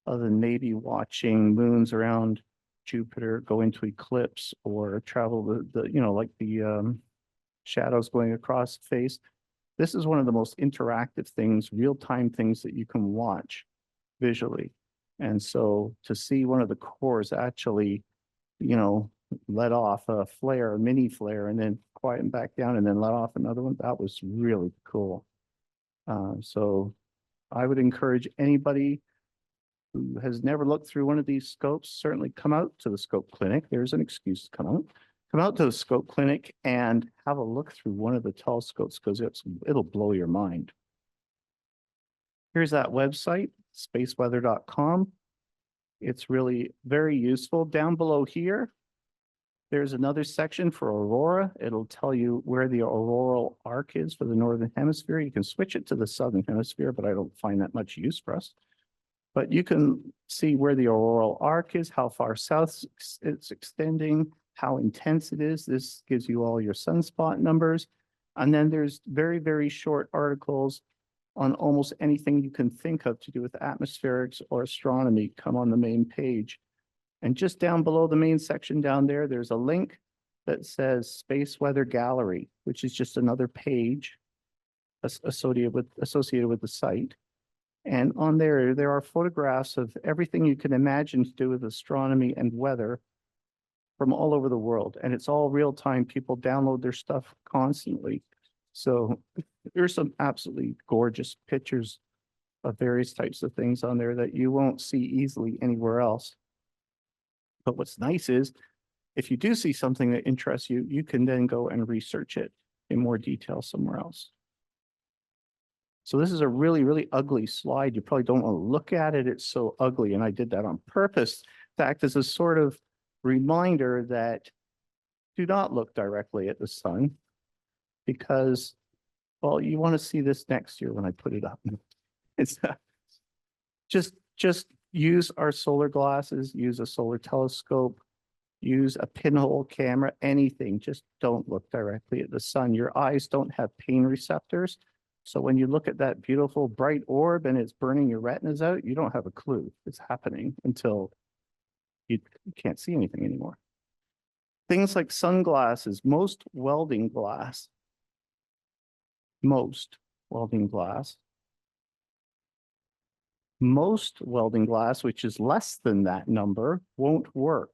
other than maybe watching moons around Jupiter go into eclipse or travel like the shadows going across the face. This is one of the most interactive things, real-time things that you can watch visually. And so to see one of the cores actually, let off a flare, a mini flare, and then quieten back down and then let off another one, that was really cool. So I would encourage anybody who has never looked through one of these scopes, certainly come out to the scope clinic. There's an excuse to come out. Come out to the scope clinic and have a look through one of the telescopes because it'll blow your mind. Here's that website, spaceweather.com. It's really very useful. Down below here, there's another section for aurora. It'll tell you where the auroral arc is for the northern hemisphere. You can switch it to the southern hemisphere, but I don't find that much use for us. But you can see where the auroral arc is, how far south it's extending, how intense it is. This gives you all your sunspot numbers. And then there's very, very short articles on almost anything you can think of to do with atmospherics or astronomy come on the main page. And just down below the main section down there, there's a link that says Space Weather Gallery, which is just another page associated with the site. And on there are photographs of everything you can imagine to do with astronomy and weather from all over the world. And it's all real time. People download their stuff constantly. So there's some absolutely gorgeous pictures of various types of things on there that you won't see easily anywhere else. But what's nice is if you do see something that interests you, you can then go and research it in more detail somewhere else. So this is a really, really ugly slide. You probably don't want to look at it. It's so ugly. And I did that on purpose. In fact, as a sort of reminder that do not look directly at the sun because, well, you want to see this next year when I put it up. It's just use our solar glasses, use a solar telescope, use a pinhole camera, anything. Just don't look directly at the sun. Your eyes don't have pain receptors. So when you look at that beautiful bright orb and it's burning your retinas out, you don't have a clue it's happening until you can't see anything anymore. Things like sunglasses, most welding glass, most welding glass, which is less than that number, won't work.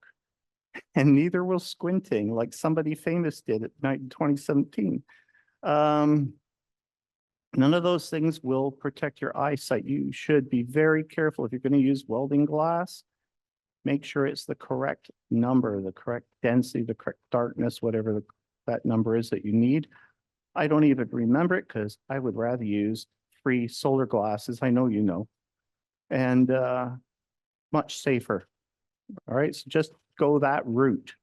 And neither will squinting, like somebody famous did at night in 2017. None of those things will protect your eyesight. You should be very careful if you're going to use welding glass. Make sure it's the correct number, the correct density, the correct darkness, whatever that number is that you need. I don't even remember it because I would rather use free solar glasses. I know you know. And much safer. All right, so just go that route.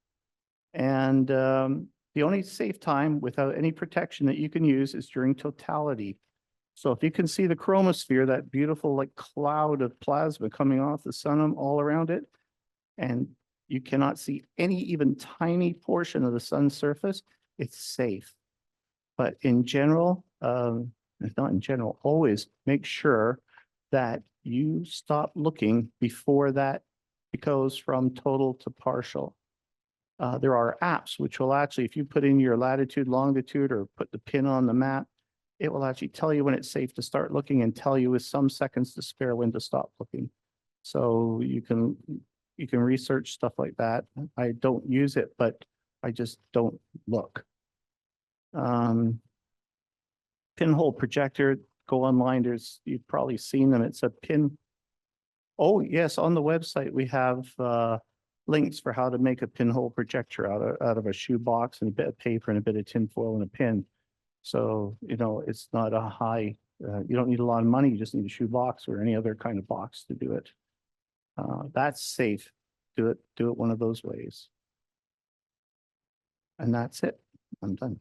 And the only safe time without any protection that you can use is during totality. So if you can see the chromosphere, that beautiful like cloud of plasma coming off the sun all around it, and you cannot see any even tiny portion of the sun's surface, it's safe. But in general, not in general, always make sure that you stop looking before that goes from total to partial. There are apps which will actually, if you put in your latitude, longitude, or put the pin on the map, it will actually tell you when it's safe to start looking and tell you with some seconds to spare when to stop looking. So you can research stuff like that. I don't use it, but I just don't look. Pinhole projector, go online. You've probably seen them. It's a pin. Oh yes, on the website we have links for how to make a pinhole projector out of a shoebox and a bit of paper and a bit of tinfoil and a pin. So, you know, it's not a high, you don't need a lot of money. You just need a shoebox or any other kind of box to do it. That's safe. Do it one of those ways. And that's it. I'm done.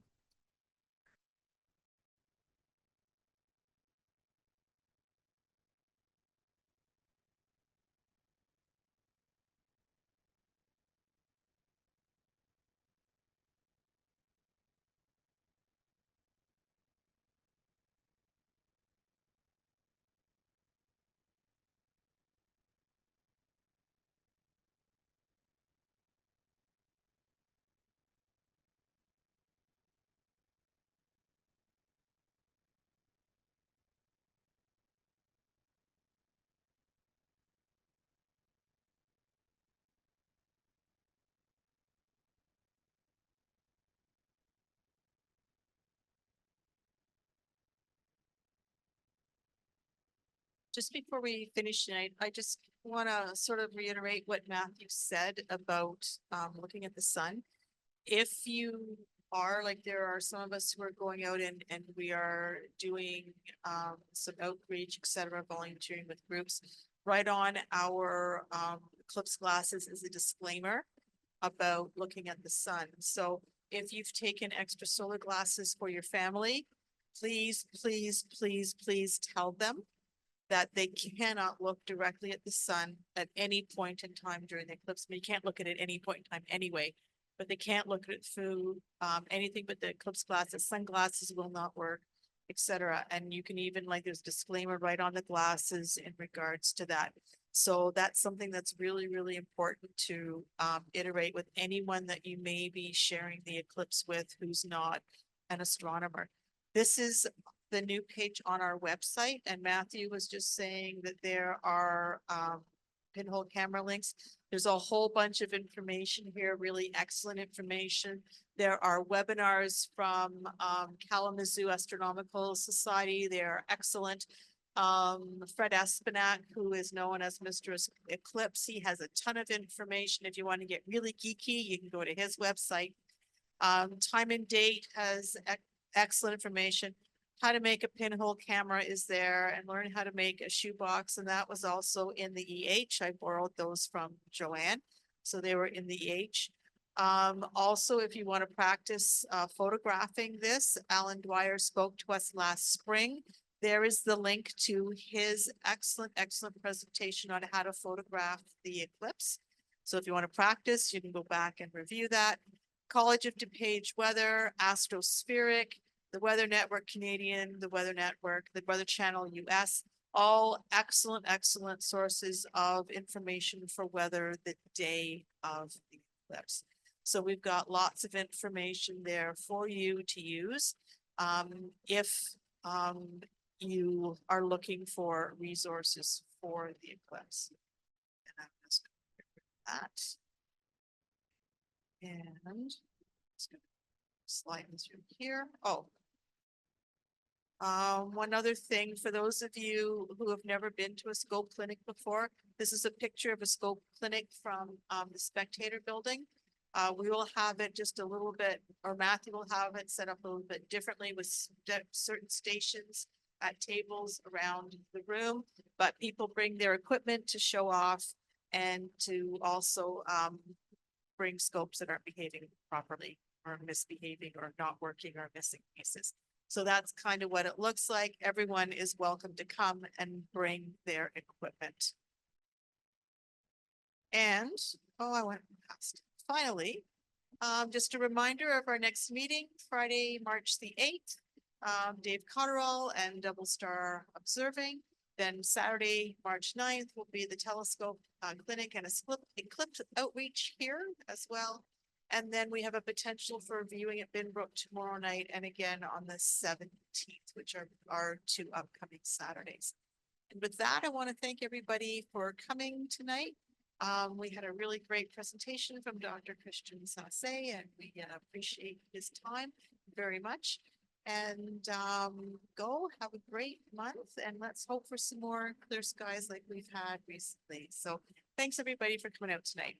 Just before we finish tonight, I just want to sort of reiterate what Matthew said about looking at the sun. If you are, like, there are some of us who are going out and we are doing some outreach, et cetera, volunteering with groups. Right on our eclipse glasses is a disclaimer about looking at the sun. So if you've taken extra solar glasses for your family, please, please, please, please tell them that they cannot look directly at the sun at any point in time during the eclipse. I mean, you can't look at it at any point in time anyway, but they can't look at it through anything but the eclipse glasses. Sunglasses will not work, etc. And you can even, like, there's a disclaimer right on the glasses in regards to that. So that's something that's really, really important to iterate with anyone that you may be sharing the eclipse with who's not an astronomer. This is the new page on our website, and Matthew was just saying that there are pinhole camera links. There's a whole bunch of information here, really excellent information. There are webinars from Kalamazoo Astronomical Society. They're excellent. Fred Espinac, who is known as Mr. Eclipse, he has a ton of information. If you want to get really geeky, you can go to his website. Time and Date has excellent information. How to make a pinhole camera is there, and learn how to make a shoebox. And that was also in the EH. I borrowed those from Joanne. So they were in the EH. Also, if you want to practice photographing this, Alan Dwyer spoke to us last spring. There is the link to his excellent, excellent presentation on how to photograph the eclipse. So if you want to practice, you can go back and review that. College of DuPage Weather, Astrospheric, the Weather Network Canadian, the Weather Network, the Weather Channel US, all excellent, excellent sources of information for weather the day of the eclipse. So we've got lots of information there for you to use if you are looking for resources for the eclipse. And I'm just going to that. And just going to slide this through here. Oh, one other thing for those of you who have never been to a scope clinic before, this is a picture of a scope clinic from the Spectator building. We will have it just a little bit, or Matthew will have it set up a little bit differently with certain stations at tables around the room, but people bring their equipment to show off and to also bring scopes that aren't behaving properly or misbehaving or not working or missing pieces. So that's kind of what it looks like. Everyone is welcome to come and bring their equipment. And, oh, I went past. Finally, just a reminder of our next meeting, Friday, March the 8th. Dave Cotterall and Double Star Observing. Then Saturday, March 9th will be the Telescope Clinic and a eclipse outreach here as well. And then we have a potential for viewing at Binbrook tomorrow night and again on the 17th, which are our two upcoming Saturdays. And with that, I want to thank everybody for coming tonight. We had a really great presentation from Dr. Christian Sasse, and we appreciate his time very much. And go have a great month, and let's hope for some more clear skies like we've had recently. So thanks everybody for coming out tonight.